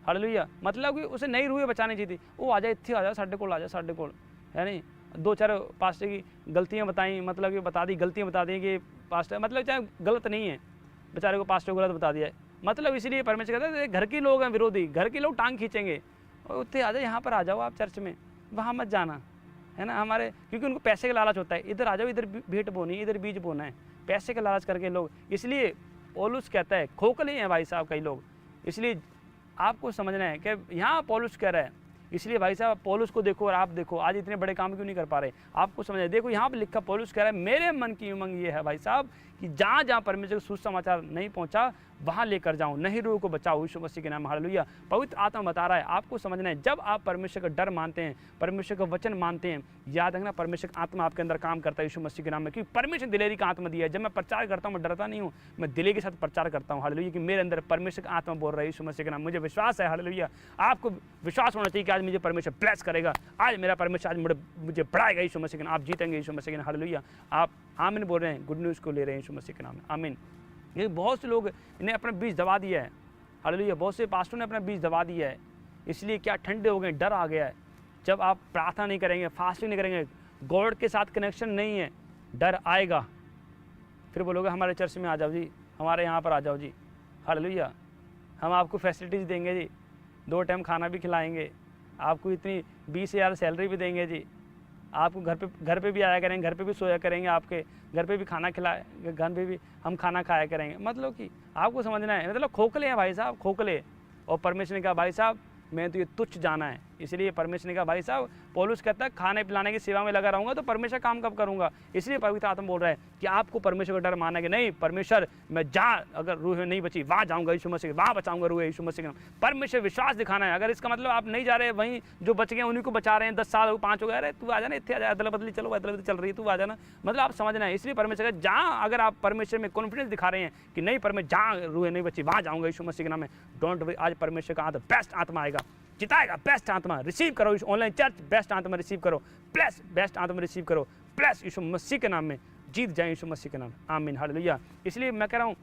हालेलुया, मतलब कि उसे नई रूह बचानी चाहिए थी, वो आ जा, इत्थे आ जा, साडे कोल आ जा, साडे कोल, है नहीं। 2-4 पास्टर की गलतियाँ बताई, मतलब कि बता दी, गलतियाँ बता दी कि पास्टर, मतलब चाहे गलत नहीं है, बेचारे को पास्टर को गलत बता दिया है, मतलब इसलिए परमेश्वर कहता है घर के लोग हैं विरोधी, घर के लोग टांग खींचेंगे, और उत्थे आ जाए, यहाँ पर आ जाओ आप चर्च में, वहाँ मत जाना, है ना, हमारे, क्योंकि उनको पैसे का लालच होता है, इधर आ जाओ, इधर भेंट बोनी, इधर बीज बोना है, पैसे का लालच करके लोग, इसलिए पौलुस कहता है खोखले हैं भाई साहब कई लोग। इसलिए आपको समझना है कि यहाँ पौलुस कह रहा है इसलिए भाई साहब पौलुस को देखो और आप देखो, आज इतने बड़े काम क्यों नहीं कर पा रहे, आपको समझ। देखो यहाँ पे लिखा, पौलुस कह रहा है मेरे मन की उमंग ये है भाई साहब कि जहाँ जहाँ परमेश्वर का सुसमाचार नहीं पहुँचा वहाँ लेकर जाऊँ, नहीं रूह को बचाओ यीशु मसीह के नाम। हालेलुया। पवित्र आत्मा बता रहा है, आपको समझना है, जब आप परमेश्वर का डर मानते हैं, परमेश्वर का वचन मानते हैं, याद रखना परमेश्वर का आत्मा आपके अंदर काम करता है यीशु मसीह के नाम में, क्योंकि परमेश्वर दिलेरी का आत्मा दिया है। जब मैं प्रचार करता हूँ मैं डरता नहीं हूँ, मैं दिले के साथ प्रचार करता हूँ। हालेलुया, कि मेरे अंदर परमेश्वर का आत्मा बोल रहा है यीशु मसीह के नाम। मुझे विश्वास है, हालेलुया, आपको विश्वास होना चाहिए कि आज मुझे परमेश्वर ब्लेस करेगा, आज मेरा परमेश्वर आज मुझे बढ़ाएगा यीशु मसीह के नाम, आप जीतेंगे यीशु मसीह के नाम। हालेलुया। आप आमीन बोल रहे हैं, गुड न्यूज़ को ले रहे हैं यीशु मसीह के नाम में। आमीन। ये बहुत से लोग इन्हें अपना बीज दबा दिया है। हालेलुया। बहुत से पास्टरों ने अपना बीज दबा दिया है, इसलिए क्या ठंडे हो गए, डर आ गया है। जब आप प्रार्थना नहीं करेंगे, फास्टिंग नहीं करेंगे, गॉड के साथ कनेक्शन नहीं है, डर आएगा। फिर बोलोगे हमारे चर्च में आ जाओ जी, हमारे यहाँ पर आ जाओ जी। हालेलुया। हम आपको फैसिलिटीज़ देंगे जी, 2 टाइम खाना भी खिलाएंगे, आपको इतनी 20,000 सैलरी भी देंगे जी, आपको घर पे भी आया करेंगे, घर पे भी सोया करेंगे, आपके घर पे भी खाना खिलाए, घर पे भी हम खाना खाया करेंगे। मतलब कि आपको समझना है, मतलब खोखले हैं भाई साहब, खोखले। और परमेश्वर ने कहा भाई साहब मैं तो ये तुच्छ जाना है, इसलिए परमेश्वर ने कहा भाई साहब, पौलुस कहता है खाने पिलाने की सेवा में लगा रहूँगा तो परमेश्वर काम कब करूँगा। इसलिए पवित्र आत्मा बोल रहा है कि आपको परमेश्वर का डर माना कि नहीं, परमेश्वर मैं जहाँ अगर रूह नहीं बची वहाँ जाऊँगा यीशु मसीह, वहाँ बचाऊँगा रूह यीशु मसीह के नाम। परमेश्वर विश्वास दिखाना है। अगर इसका मतलब आप नहीं जा रहे, वहीं जो बच गए उन्हीं को बचा रहे हैं, 10 साल 5 हो गए, अरे तू आ जाना, इतने आ जाए, अदला बदली चलो, अदला बदली चल रही है, तू आ जाना। मतलब आप समझना है। इसलिए परमेश्वर का जहाँ अगर आप परमेश्वर में कॉन्फिडेंस दिखा रहे हैं कि नहीं परमेश्वर जहाँ रूह नहीं बची वहाँ जाऊँगा यीशु मसीह के नाम में, डोंट वरी, आज परमेश्वर का आत्मा बेस्ट आत्मा आएगा, जिताएगा। बेस्ट आत्मा रिसीव करो इस ऑनलाइन चर्च, बेस्ट आत्मा रिसीव करो, प्लस बेस्ट आत्मा रिसीव करो, प्लस यीशु मसीह के नाम में जीत जाए यीशु मसीह के नाम। आमीन। हालेलुया। इसलिए मैं कह रहा हूँ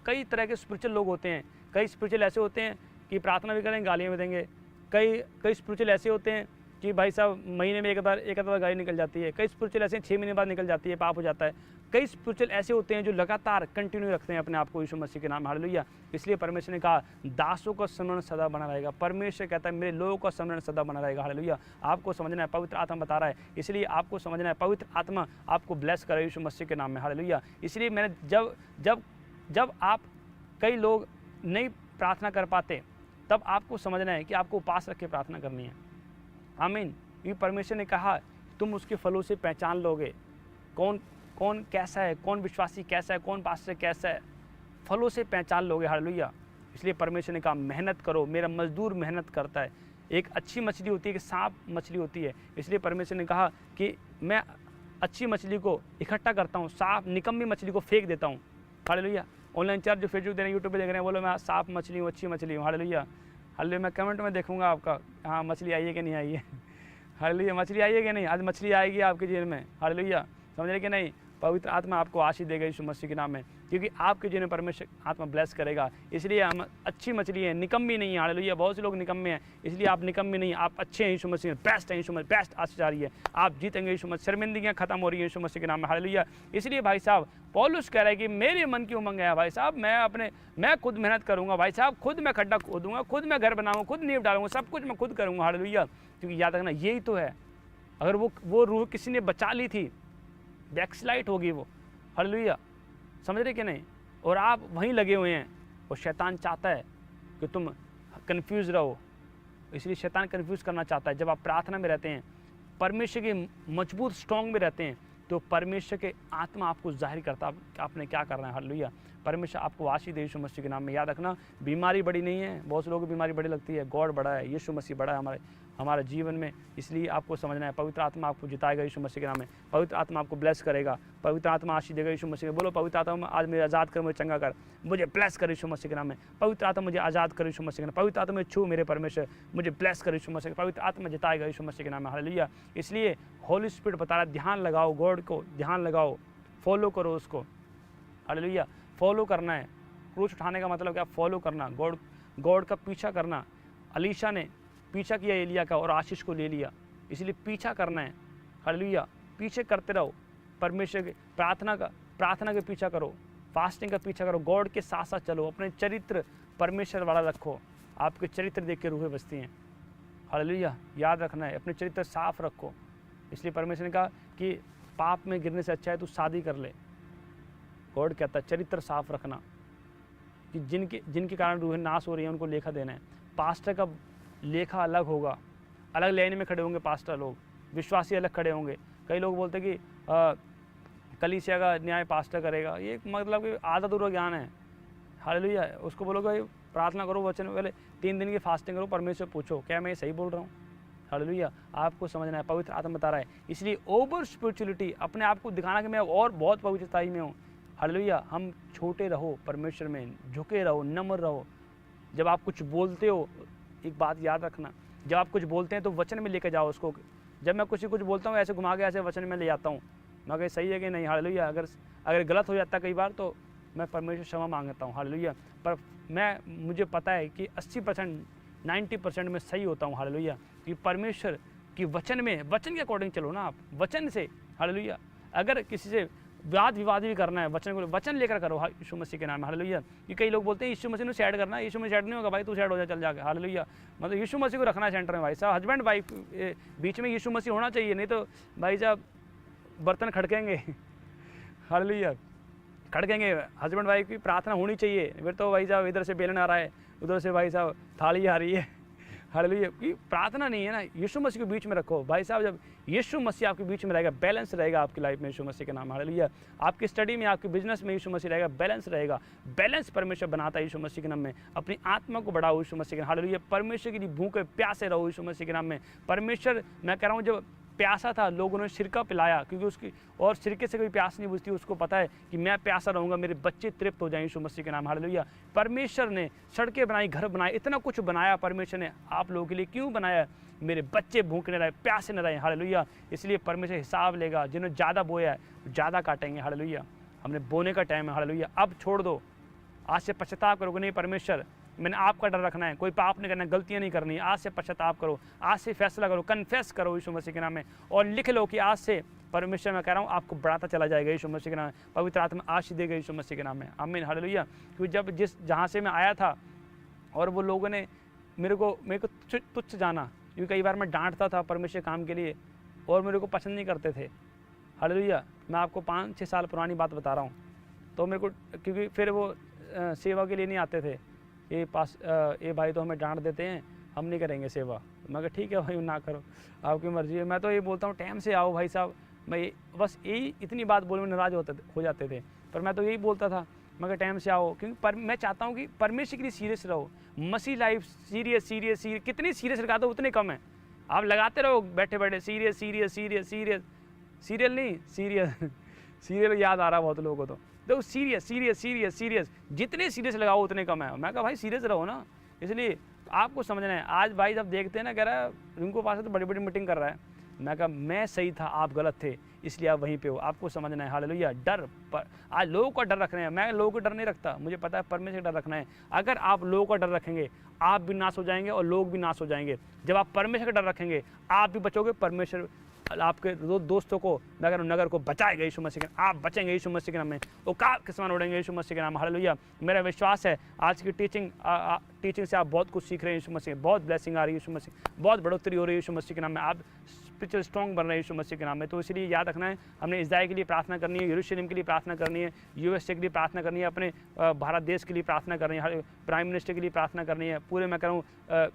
कई तरह के स्पिरिचुअल लोग होते हैं। कई स्पिरिचुअल ऐसे होते हैं कि प्रार्थना भी करेंगे, गालियाँ भी देंगे। कई स्पिरिचुअल ऐसे होते हैं कि भाई साहब महीने में एक बार गाली निकल जाती है। कई स्पिरिचुअल ऐसे 6 महीने बाद निकल जाती है, पाप हो जाता है। कई स्पिरिचुअल ऐसे होते हैं जो लगातार कंटिन्यू रखते हैं अपने आप को यीशु मसीह के नाम। हालेलुया। इसलिए परमेश्वर ने कहा दासों का स्मरण सदा बना रहेगा। परमेश्वर कहता है मेरे लोगों का स्मरण सदा बना रहेगा। हालेलुया। आपको समझना है, पवित्र आत्मा बता रहा है, इसलिए आपको समझना है, पवित्र आत्मा आपको ब्लेस करे यीशु मसीह के नाम में। हालेलुया। इसलिए मैंने जब आप कई लोग नहीं प्रार्थना कर पाते, तब आपको समझना है कि आपको उपास रख के प्रार्थना करनी है। आमीन। ये परमेश्वर ने कहा तुम उसके फलों से पहचान लोगे कौन कैसा है, कौन विश्वासी कैसा है, कौन पास्टर कैसा है, फलों से पहचान लोगे। हालेलुया। इसलिए परमेश्वर ने कहा मेहनत करो, मेरा मजदूर मेहनत करता है। एक अच्छी मछली होती है कि सांप मछली होती है। इसलिए परमेश्वर ने कहा कि मैं अच्छी मछली को इकट्ठा करता हूँ, सांप निकम्मी मछली को फेंक देता हूँ। हालेलुया। ऑनलाइन चर्च जो फेसबुक दे रहे हैं, यूट्यूब पे देख रहे हैं, बोलो मैं सांप मछली हूँ, अच्छी मछली हूँ। हालेलुया। हालेलुया। मैं कमेंट में देखूंगा आपका, हाँ मछली आई है कि नहीं आई है। हालेलुया। मछली आई है कि नहीं, आज मछली आएगी आपके जीवन में। हालेलुया। समझ रहे कि नहीं। पवित्र आत्मा आपको आशीष देगा यीशु मसीह के नाम में, क्योंकि आपके जीवन में परमेश्वर आत्मा ब्लेस करेगा। इसलिए हम अच्छी मछली है, निकम्मी नहीं है। हालेलुया। बहुत से लोग निकम्मे हैं, इसलिए आप निकम्मे नहीं, आप अच्छे हैं यीशु मसीह में, बेस्ट हैं यीशु मसीह, बेस्ट आशीष आ रही है, आप जीतेंगे यीशु मसीह, शर्मिंदगियाँ खत्म हो रही है यीशु मसीह के नाम में। हालेलुया। इसलिए भाई साहब पौलुस कह रहा है कि मेरे मन की उमंग है भाई साहब, मैं खुद मेहनत करूँगा भाई साहब, खुद मैं खड्डा खोदूंगा, खुद मैं घर बनाऊँगा, खुद नींव डालूंगा, सब कुछ मैं खुद करूँगा। हालेलुया। क्योंकि याद रखना यही तो है, अगर वो रूह किसी ने बचा ली थी, बैकस्लाइड होगी वो। हालेलुया। समझ रहे कि नहीं। और आप वहीं लगे हुए हैं, और शैतान चाहता है कि तुम कंफ्यूज रहो। इसलिए शैतान कंफ्यूज करना चाहता है। जब आप प्रार्थना में रहते हैं, परमेश्वर के मजबूत स्ट्रॉन्ग में रहते हैं, तो परमेश्वर के आत्मा आपको जाहिर करता है आपने क्या करना है। हालेलुया। परमेश्वर आपको आशीष दे यीशु मसीह के नाम में। याद रखना बीमारी बड़ी नहीं है, बहुत से लोगों को बीमारी बड़ी लगती है, गॉड बड़ा है, यीशु मसीह बड़ा है हमारे जीवन में। इसलिए आपको समझना है पवित्र आत्मा आपको जिताएगा यीशु मसीह के नाम में। पवित्र आत्मा आपको ब्लेस करेगा, पवित्र आत्मा आशीष देगा यीशु मसीह। बोलो पवित्र आत्मा आज मुझे आज़ाद कर, मुझे चंगा कर, मुझे ब्लेस कर यीशु मसीह के नाम में। पवित्र आत्मा मुझे आज़ाद कर यीशु मसीह के नाम। पवित्र आत्मा में छू मेरे परमेश्वर, मुझे ब्लेस कर यीशु मसीह। पवित्र आत्मा जिताएगा यीशु मसीह के नाम में। हालेलुया। इसलिए होली स्पिरिट बता रहा है ध्यान लगाओ, गॉड को ध्यान लगाओ, फॉलो करो उसको। हालेलुया। फॉलो करना है। क्रूस उठाने का मतलब क्या, फॉलो करना, गॉड का पीछा करना। अलीशा ने पीछा किया एलिया का और आशीष को ले लिया, इसलिए पीछा करना है। हालेलुया। पीछे करते रहो परमेश्वर के, प्रार्थना के पीछा करो, फास्टिंग का पीछा करो, गॉड के साथ साथ चलो, अपने चरित्र परमेश्वर वाला रखो। आपके चरित्र देख के रूहें बसती हैं। हालेलुया। याद रखना है, अपने चरित्र साफ रखो। इसलिए परमेश्वर ने कहा कि पाप में गिरने से अच्छा है तू शादी कर ले। गॉड कहता है चरित्र साफ रखना, कि जिनके कारण रूहें नाश हो रही हैं उनको लेखा देना है। लेखा अलग होगा, अलग लाइन में खड़े होंगे पास्टर लोग, विश्वासी अलग खड़े होंगे। कई लोग बोलते हैं कि कलीसिया का न्याय पास्टर करेगा, ये मतलब कि आधा अधूरा ज्ञान है। हालेलुया। उसको बोलो भाई प्रार्थना करो, वचन पहले 3 दिन की फास्टिंग करो, परमेश्वर पूछो क्या मैं सही बोल रहा हूँ। हालेलुया। आपको समझना है, पवित्र आत्मा बता रहा है। इसलिए ओवर स्पिरिचुअलिटी, अपने आप को दिखाना कि मैं और बहुत पवित्रताई में हूँ। हालेलुया। हम छोटे रहो परमेश्वर में, झुके रहो, नम्र रहो। जब आप कुछ बोलते हो, एक बात याद रखना, जब आप कुछ बोलते हैं तो वचन में लेकर जाओ उसको। जब मैं कुछ बोलता हूँ ऐसे घुमा के ऐसे वचन में ले जाता हूँ, मैं कहीं सही है कि नहीं। हालेलुया। अगर गलत हो जाता कई बार तो मैं परमेश्वर क्षमा मांगता हूँ। हालेलुया। पर मुझे पता है कि 80% 90% में सही होता हूँ। हालेलुया। कि परमेश्वर की वचन में, वचन के अकॉर्डिंग चलो ना आप, वचन से। हालेलुया। अगर किसी से वाद विवाद भी करना है, वचन लेकर करो यीशु मसीह के नाम में। हालेलुया। कि कई लोग बोलते हैं यीशु मसीह ने सैड करना है, यीशु मसीह सैड नहीं होगा भाई, तू सैड हो जा चल जाके। हालेलुया। मतलब यीशु मसीह को रखना है सेंटर में भाई साहब। हस्बैंड वाइफ बीच में यीशु मसीह होना चाहिए, नहीं तो भाई साहब बर्तन खड़केंगे। हालेलुया। खड़केंगे। हस्बैंड वाइफ की प्रार्थना होनी चाहिए। फिर तो भाई साहब इधर से बेलन आ रहा है, उधर से भाई साहब थाली आ रही है। हालेलुया। कि प्रार्थना नहीं है ना, यीशु मसीह को बीच में रखो भाई साहब। जब यीशु मसीह आपके बीच में रहेगा, बैलेंस रहेगा आपकी लाइफ में यीशु मसीह के नाम। हालेलुया। आपकी स्टडी में, आपके बिजनेस में यीशु मसीह रहेगा, बैलेंस रहेगा। बैलेंस परमेश्वर बनाता है यीशु मसीह के नाम में। अपनी आत्मा को बढ़ाओ यीशु मसीह के। हालेलुया। परमेश्वर के लिए भूखे प्यासे रहो यीशु मसीह के नाम में। परमेश्वर, मैं कह रहा हूँ, जब प्यासा था लोगों ने सिरका पिलाया, क्योंकि उसकी और सिरके से कोई प्यास नहीं बुझती। उसको पता है कि मैं प्यासा रहूँगा, मेरे बच्चे तृप्त हो जाएं यीशु मसीह के नाम। हालेलुया। परमेश्वर ने सड़कें बनाई, घर बनाए, इतना कुछ बनाया परमेश्वर ने आप लोगों के लिए। क्यों बनाया? मेरे बच्चे भूखे न रहे, प्यासे न रहे। हालेलुया। इसलिए परमेश्वर हिसाब लेगा। जिन्होंने ज़्यादा बोया है ज़्यादा काटेंगे। हालेलुया। हमने बोने का टाइम है। हालेलुया। अब छोड़ दो, आज से पश्चाताप करोगे नहीं। परमेश्वर, मैंने आपका डर रखना है, कोई पाप नहीं करना है, गलतियां नहीं करनी है। आज से पश्चाताप करो, आज से फैसला करो, कन्फेस करो यीशु मसीह के नाम में, और लिख लो कि आज से परमेश्वर, मैं कह रहा हूँ, आपको बढ़ाता चला जाएगा यीशु मसीह के नाम में। पवित्र आत्मा आशीष देगा यीशु मसीह के नाम में। आमीन। हालेलुया। क्योंकि जब जहाँ से मैं आया था और वो लोगों ने मेरे को तुच्छ जाना, क्योंकि कई बार मैं डांटता था परमेश्वर काम के लिए और मेरे को पसंद नहीं करते थे। हालेलुया। मैं आपको 5-6 साल पुरानी बात बता रहा हूँ। तो मेरे को, क्योंकि फिर वो सेवा के लिए नहीं आते थे, ये भाई तो हमें डांट देते हैं, हम नहीं करेंगे सेवा। मैं कहा ठीक है भाई, ना करो, आपकी मर्जी है। मैं तो ये बोलता हूँ टाइम से आओ भाई साहब। मैं बस यही इतनी बात बोलने में नाराज़ हो जाते थे, पर मैं तो यही बोलता था, मैं कहा टाइम से आओ, क्योंकि मैं चाहता हूँ कि परमेश्वर के लिए सीरियस रहो। मसीह लाइफ सीरियस सीरियस सीरियस, कितनी सीरियस लगा दो उतने कम है। आप लगाते रहो बैठे बैठे serious serious serious serious, serial नहीं सीरियस, सीरियल याद आ रहा बहुत लोगों को। तो सीरियस सीरियस सीरियस सीरियस, जितने सीरियस लगाओ उतने कम है। मैं कहा भाई सीरियस रहो ना। इसलिए आपको समझना है। आज भाई जब देखते हैं ना, कह रहा है रिंकू पास तो बड़ी बड़ी मीटिंग कर रहा है। मैं कहा मैं सही था, आप गलत थे, इसलिए आप वहीं पे हो। आपको समझना है। हालेलुया। डर पर आज लोगों का डर रख रहे हैं। मैं लोगों का डर नहीं रखता, मुझे पता है परमेश्वर का डर रखना है। अगर आप लोगों का डर रखेंगे, आप भी नाश हो जाएंगे और लोग भी नाश हो जाएंगे। जब आप परमेश्वर का डर रखेंगे, आप भी बचोगे, परमेश्वर आपके दोस्तों को, नगर नगर को बचाएगा यीशु मसीह के। आप बचेंगे यीशु मसीह के नाम में, वो काफ के समान उड़ेंगे यीशु मसीह के नाम। हालेलुया। मेरा विश्वास है आज की टीचिंग से आप बहुत कुछ सीख रहे हैं यीशु मसीह। बहुत ब्लेसिंग आ रही है यीशु मसीह, बहुत बढ़ोतरी हो रही है यीशु मसीह के नाम में। आप स्पिरिचुअल स्ट्रॉन्ग बन रहे हैं यीशु मसीह के नाम में। तो इसलिए याद रखना है, हमने इज़राइल के लिए प्रार्थना करनी है, यरूशलेम के लिए प्रार्थना करनी है, USA के लिए प्रार्थना करनी है, अपने भारत देश के लिए प्रार्थना करनी है, प्राइम मिनिस्टर के लिए प्रार्थना करनी है, पूरे मैं कह रहा हूँ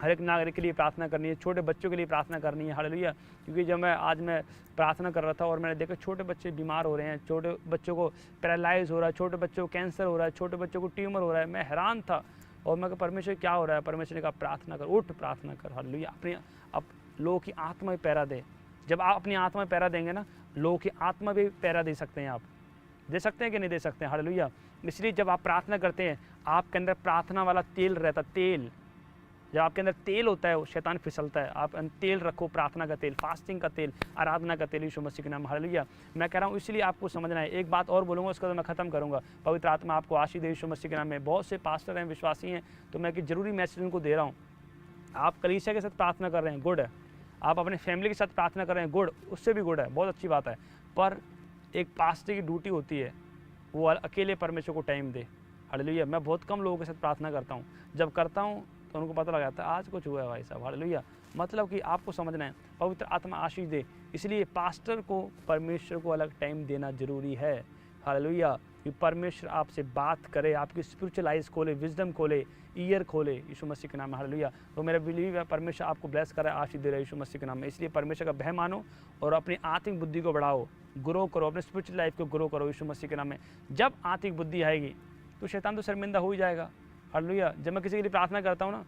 हर एक नागरिक के लिए प्रार्थना करनी है, छोटे बच्चों के लिए प्रार्थना करनी है। हालेलुया। क्योंकि जब आज मैं प्रार्थना कर रहा था और मैंने देखा छोटे बच्चे बीमार हो रहे हैं, छोटे बच्चों को पैरालाइज हो रहा है, छोटे बच्चों को कैंसर हो रहा है, छोटे बच्चों को ट्यूमर हो रहा है। मैं हैरान था और मैं कहा परमेश्वर क्या हो रहा है। परमेश्वर ने कहा प्रार्थना कर, उठ प्रार्थना कर। हालेलुया। अपने लोगों की आत्मा में पैरा दे। जब आप अपनी आत्मा में पैरा देंगे ना, लोगों की आत्मा भी पैरा दे सकते हैं। आप दे सकते हैं कि नहीं दे सकते हैं। हालेलुया। इसलिए जब आप प्रार्थना करते हैं, आपके अंदर प्रार्थना वाला तेल रहता, तेल, जब आपके अंदर तेल होता है वो शैतान फिसलता है। आप तेल रखो, प्रार्थना का तेल, फास्टिंग का तेल, आराधना का तेल यीशु मसीह के नाम। हालेलुया। मैं कह रहा हूँ, इसलिए आपको समझना है। एक बात और बोलूँगा, उसके बाद मैं ख़त्म करूँगा। पवित्र आत्मा आपको आशीष दे यीशु मसीह के नाम में। बहुत से पास्टर हैं, विश्वासी हैं, तो मैं एक जरूरी मैसेज उनको दे रहा हूँ। आप कलीसिया के साथ प्रार्थना कर रहे हैं, गुड है। आप अपने फैमिली के साथ प्रार्थना कर रहे हैं, गुड, उससे भी गुड है, बहुत अच्छी बात है। पर एक पास्टर की ड्यूटी होती है, वो अकेले परमेश्वर को टाइम दे। हालेलुया। मैं बहुत कम लोगों के साथ प्रार्थना करता हूँ, जब करता हूँ तो उनको पता लग जाता है आज कुछ हुआ है भाई साहब। हालेलुया। मतलब कि आपको समझना है, पवित्र आत्मा आशीष दे। इसलिए पास्टर को परमेश्वर को अलग टाइम देना जरूरी है। हालेलुया। कि परमेश्वर आपसे बात करे, आपकी स्पिरिचुअल आइज खोले, विजडम खोले, ईयर खोले यीशु मसीह के नाम में। हालेलुया। तो मेरा बिलीव है परमेश्वर आपको ब्लेस करे, आशीष दे रहा है यीशु मसीह के नाम में। इसलिए परमेश्वर का भय मानो और अपनी आत्मिक बुद्धि को बढ़ाओ, ग्रो करो, अपने स्पिरिचुअल लाइफ को ग्रो करो यीशु मसीह के नाम में। जब आत्मिक बुद्धि आएगी तो शैतान तो शर्मिंदा हो ही जाएगा। हालेलुया। जब मैं किसी के लिए प्रार्थना करता हूँ ना,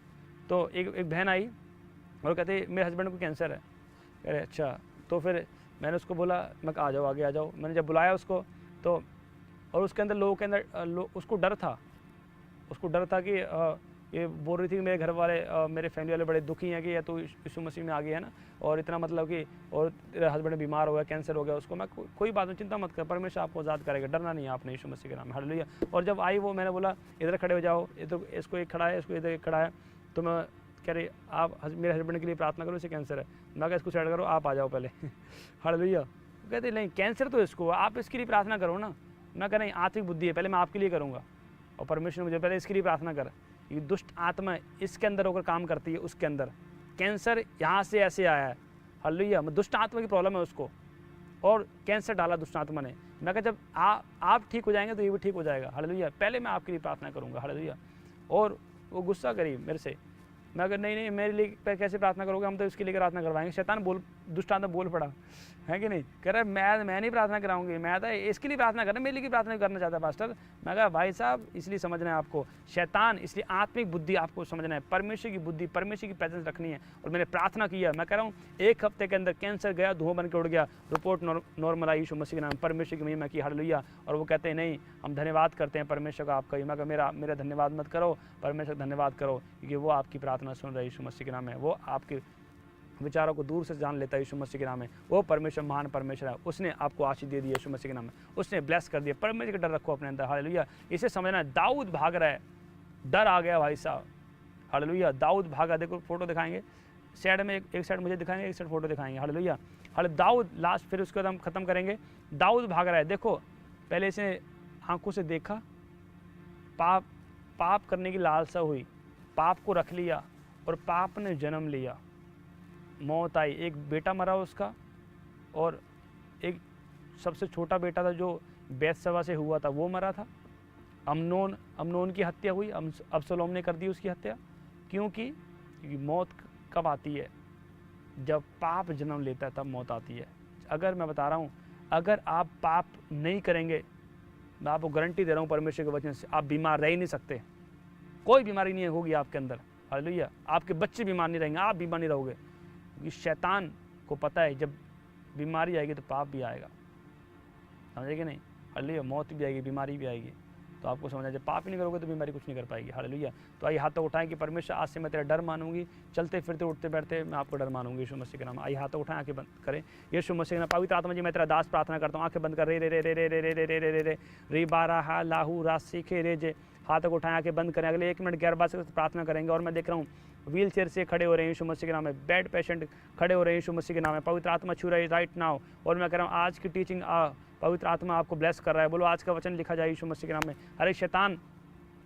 तो एक बहन आई और कहते मेरे हस्बैंड को कैंसर है। कह रहे अच्छा। तो फिर मैंने उसको बोला, मैं आ जाओ, आगे आ जाओ। मैंने जब बुलाया उसको, तो और उसके अंदर लोगों के अंदर उसको डर था कि ये बोल रही थी कि मेरे घर वाले, मेरे फैमिली वाले बड़े दुखी हैं कि या तो यीशु मसीह में आ गया है ना, और इतना मतलब कि और तेरा हस्बैंड बीमार हो गया, कैंसर हो गया उसको। मैं कोई बात नहीं, चिंता मत कर, परमेश्वर आपको आज़ाद करेगा, डरना नहीं है आपने यीशु मसीह के नाम में। हालेलुया। और जब आई वो, मैंने बोला इधर खड़े हो जाओ, इधर इसको एक खड़ा है, इसको इधर एक खड़ा है। तो मैं कह रही आप मेरे हस्बैंड के लिए प्रार्थना करो, इसे कैंसर है। मैं कहा इसको साइड करो, आप आ जाओ पहले। हालेलुया। कहते नहीं कैंसर तो इसको, आप इसके लिए प्रार्थना करो ना। मैं कह नहीं, आत्मिक बुद्धि है, पहले मैं आपके लिए करूँगा। और परमेश्वर ने मुझे पहले इसके लिए प्रार्थना कर। ये दुष्ट आत्मा इसके अंदर होकर काम करती है, उसके अंदर कैंसर यहाँ से ऐसे आया है। हालेलुया। दुष्ट आत्मा की प्रॉब्लम है उसको, और कैंसर डाला दुष्ट आत्मा ने। मैं कहा जब आप ठीक हो जाएंगे तो ये भी ठीक हो जाएगा। हालेलुया। पहले मैं आपके लिए प्रार्थना करूँगा। हालेलुया। और वो गुस्सा करी मेरे से। मैं अगर नहीं मेरे लिए कैसे प्रार्थना करोगे, हम तो इसके लिए प्रार्थना करवाएंगे। शैतान दुष्ट आत्मा बोल पड़ा है कि नहीं। कह रहा है मैं नहीं प्रार्थना कराऊंगी, मैं तो इसके लिए प्रार्थना करना, मेरे लिए प्रार्थना करना चाहता है पास्टर। मैं कहा भाई साहब, इसलिए समझना है आपको शैतान, इसलिए आत्मिक बुद्धि आपको समझना है, परमेश्वर की बुद्धि, परमेश्वर की प्रेजेंस रखनी है। और मैंने प्रार्थना किया। मैं कह रहा हूँ 1 हफ्ते के अंदर कैंसर गया, धुआं बन के उड़ गया, रिपोर्ट नॉर्मल आई यीशु मसीह के नाम। परमेश्वर की महिमा की। हालेलुया। और वो कहते हैं नहीं, हम धन्यवाद करते हैं परमेश्वर का आपका। मैं कहा मेरा धन्यवाद मत करो, परमेश्वर धन्यवाद करो, क्योंकि वो आपकी प्रार्थना सुन रहे यीशु मसीह के नाम है। वो आपके विचारों को दूर से जान लेता है यीशु मसीह के नाम में। वो परमेश्वर महान परमेश्वर है, उसने आपको आशीष दे दी यीशु मसीह के नाम में, उसने ब्लेस कर दिया। परमेश्वर का डर रखो अपने अंदर। हालेलुया। इसे समझना है, दाऊद भाग रहा है, डर आ गया भाई साहब। हालेलुया। दाऊद भागा। देखो फोटो दिखाएंगे साइड में, एक साइड मुझे दिखाएंगे, एक साइड फोटो दिखाएंगे। हालेलुया। दाऊद लास्ट, फिर उसके बाद हम खत्म करेंगे। दाऊद भाग रहा है। देखो पहले इसे आंखों से देखा, पाप करने की लालसा हुई, पाप को रख लिया और पाप ने जन्म लिया, मौत आई। एक बेटा मरा उसका, और एक सबसे छोटा बेटा था जो बैतशबा से हुआ था, वो मरा था। अमनोन की हत्या हुई, अबसलोम ने कर दी उसकी हत्या। क्योंकि मौत कब आती है? जब पाप जन्म लेता है तब मौत आती है। अगर मैं बता रहा हूँ, अगर आप पाप नहीं करेंगे, मैं आपको गारंटी दे रहा हूँ परमेश्वर के वचन से, आप बीमार रह ही नहीं सकते। कोई बीमारी नहीं होगी आपके अंदर। हालेलुया। आपके बच्चे बीमार नहीं रहेंगे, आप बीमार नहीं रहोगे, क्योंकि शैतान को पता है जब बीमारी आएगी तो पाप भी आएगा। समझे कि नहीं? हालेलुया। मौत भी आएगी, बीमारी भी आएगी। तो आपको समझना, जब पाप ही नहीं करोगे तो बीमारी कुछ नहीं कर पाएगी। हालेलुया। तो आइए हाथों उठाएं कि परमेश्वर आज से मैं तेरा डर मानूंगी, चलते फिरते उठते बैठते मैं आपको डर मानूंगी यीशु मसीह के नाम। आइए हाथों उठाएं, आंखें बंद करें। यीशु मसीह के नाम। पवित्र आत्मा जी, मैं तेरा दास प्रार्थना करता हूँ, आंखें बंद कर। रे रे रे रे रे रे रे रे रे रे रे रे बारा हा लाहू राशि खे रे जे। हाथों को उठाएं, आंखें बंद करें। अगले 1 मिनट 11 बार से प्रार्थना करेंगे। और मैं देख रहा हूँ व्हील चेयर से खड़े हो रहे हैं यीशु मसीह के नाम में, बेड पेशेंट खड़े हो रहे हैं यीशु मसीह के नाम में। पवित्र आत्मा छू रही है राइट नाउ। और मैं कह रहा हूँ आज की टीचिंग पवित्र आत्मा आपको ब्लेस कर रहा है। बोलो आज का वचन लिखा जाए यीशु मसीह के नाम में। अरे शैतान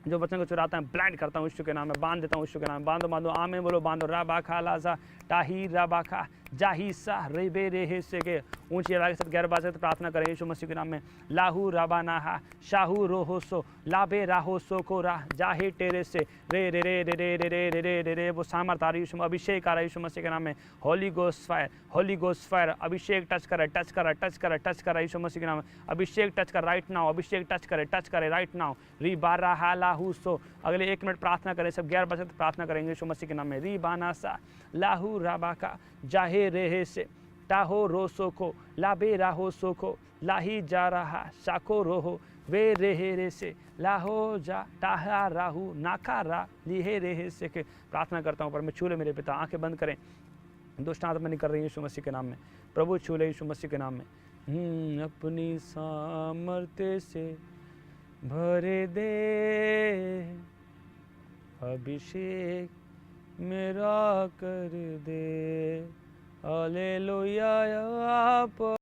जो वचन को चुराता है, ब्लाइंड करता हूँ यीशु के नाम में, बांध देता हूँ यीशु के नाम में। बांधो आमेन बोलो, बांधो। राबा खा लाजा टाही राबा खा जाही सा रेबे रेहे से के। ऊंची आवाज़ के साथ 11 बार से प्रार्थना करें यीशु मसीह के नाम में। लाहू राबा नाहा शाहू रोहो सो लाबे राहो सो को रा जाहे टेरे से रे रे रे रे रे रे रे रे रे रे रे। वो सामर्थ आ रही यीशु, अभिषेक आ रहा है यीशु मसीह के नाम में। Holy ghost fire, holy ghost fire, अभिषेक टच करे, टच करे, टच करे, टच करे यीशु मसीह के नाम में। अभिषेक टच कर राइट नाउ, अभिषेक टच करे राइट नाउ। री बारा हा लाहू सो। अगले 1 मिनट प्रार्थना करें, सब 11 बजे प्रार्थना करेंगे यीशु मसीह के नाम में। री बाना सा लाहू राबा का जाहे रेहे से टाहो रोसो को लाबे राहो सोको लाही जा रहा शाको रोहो वे रेहे रे से लाहो जा टाहा राहू नाका रा लिहे रेहे से के। प्रार्थना करता हूँ, पर मैं छू ले मेरे पिता। आंखें बंद करें। दुष्ट आत्मा नहीं कर रही है यीशु मसीह के नाम में। प्रभु छू ले यीशु मसीह के नाम में। अपनी सामर्थ्य से भरे दे, अभिषेक मेरा कर दे। हालेलुया। आप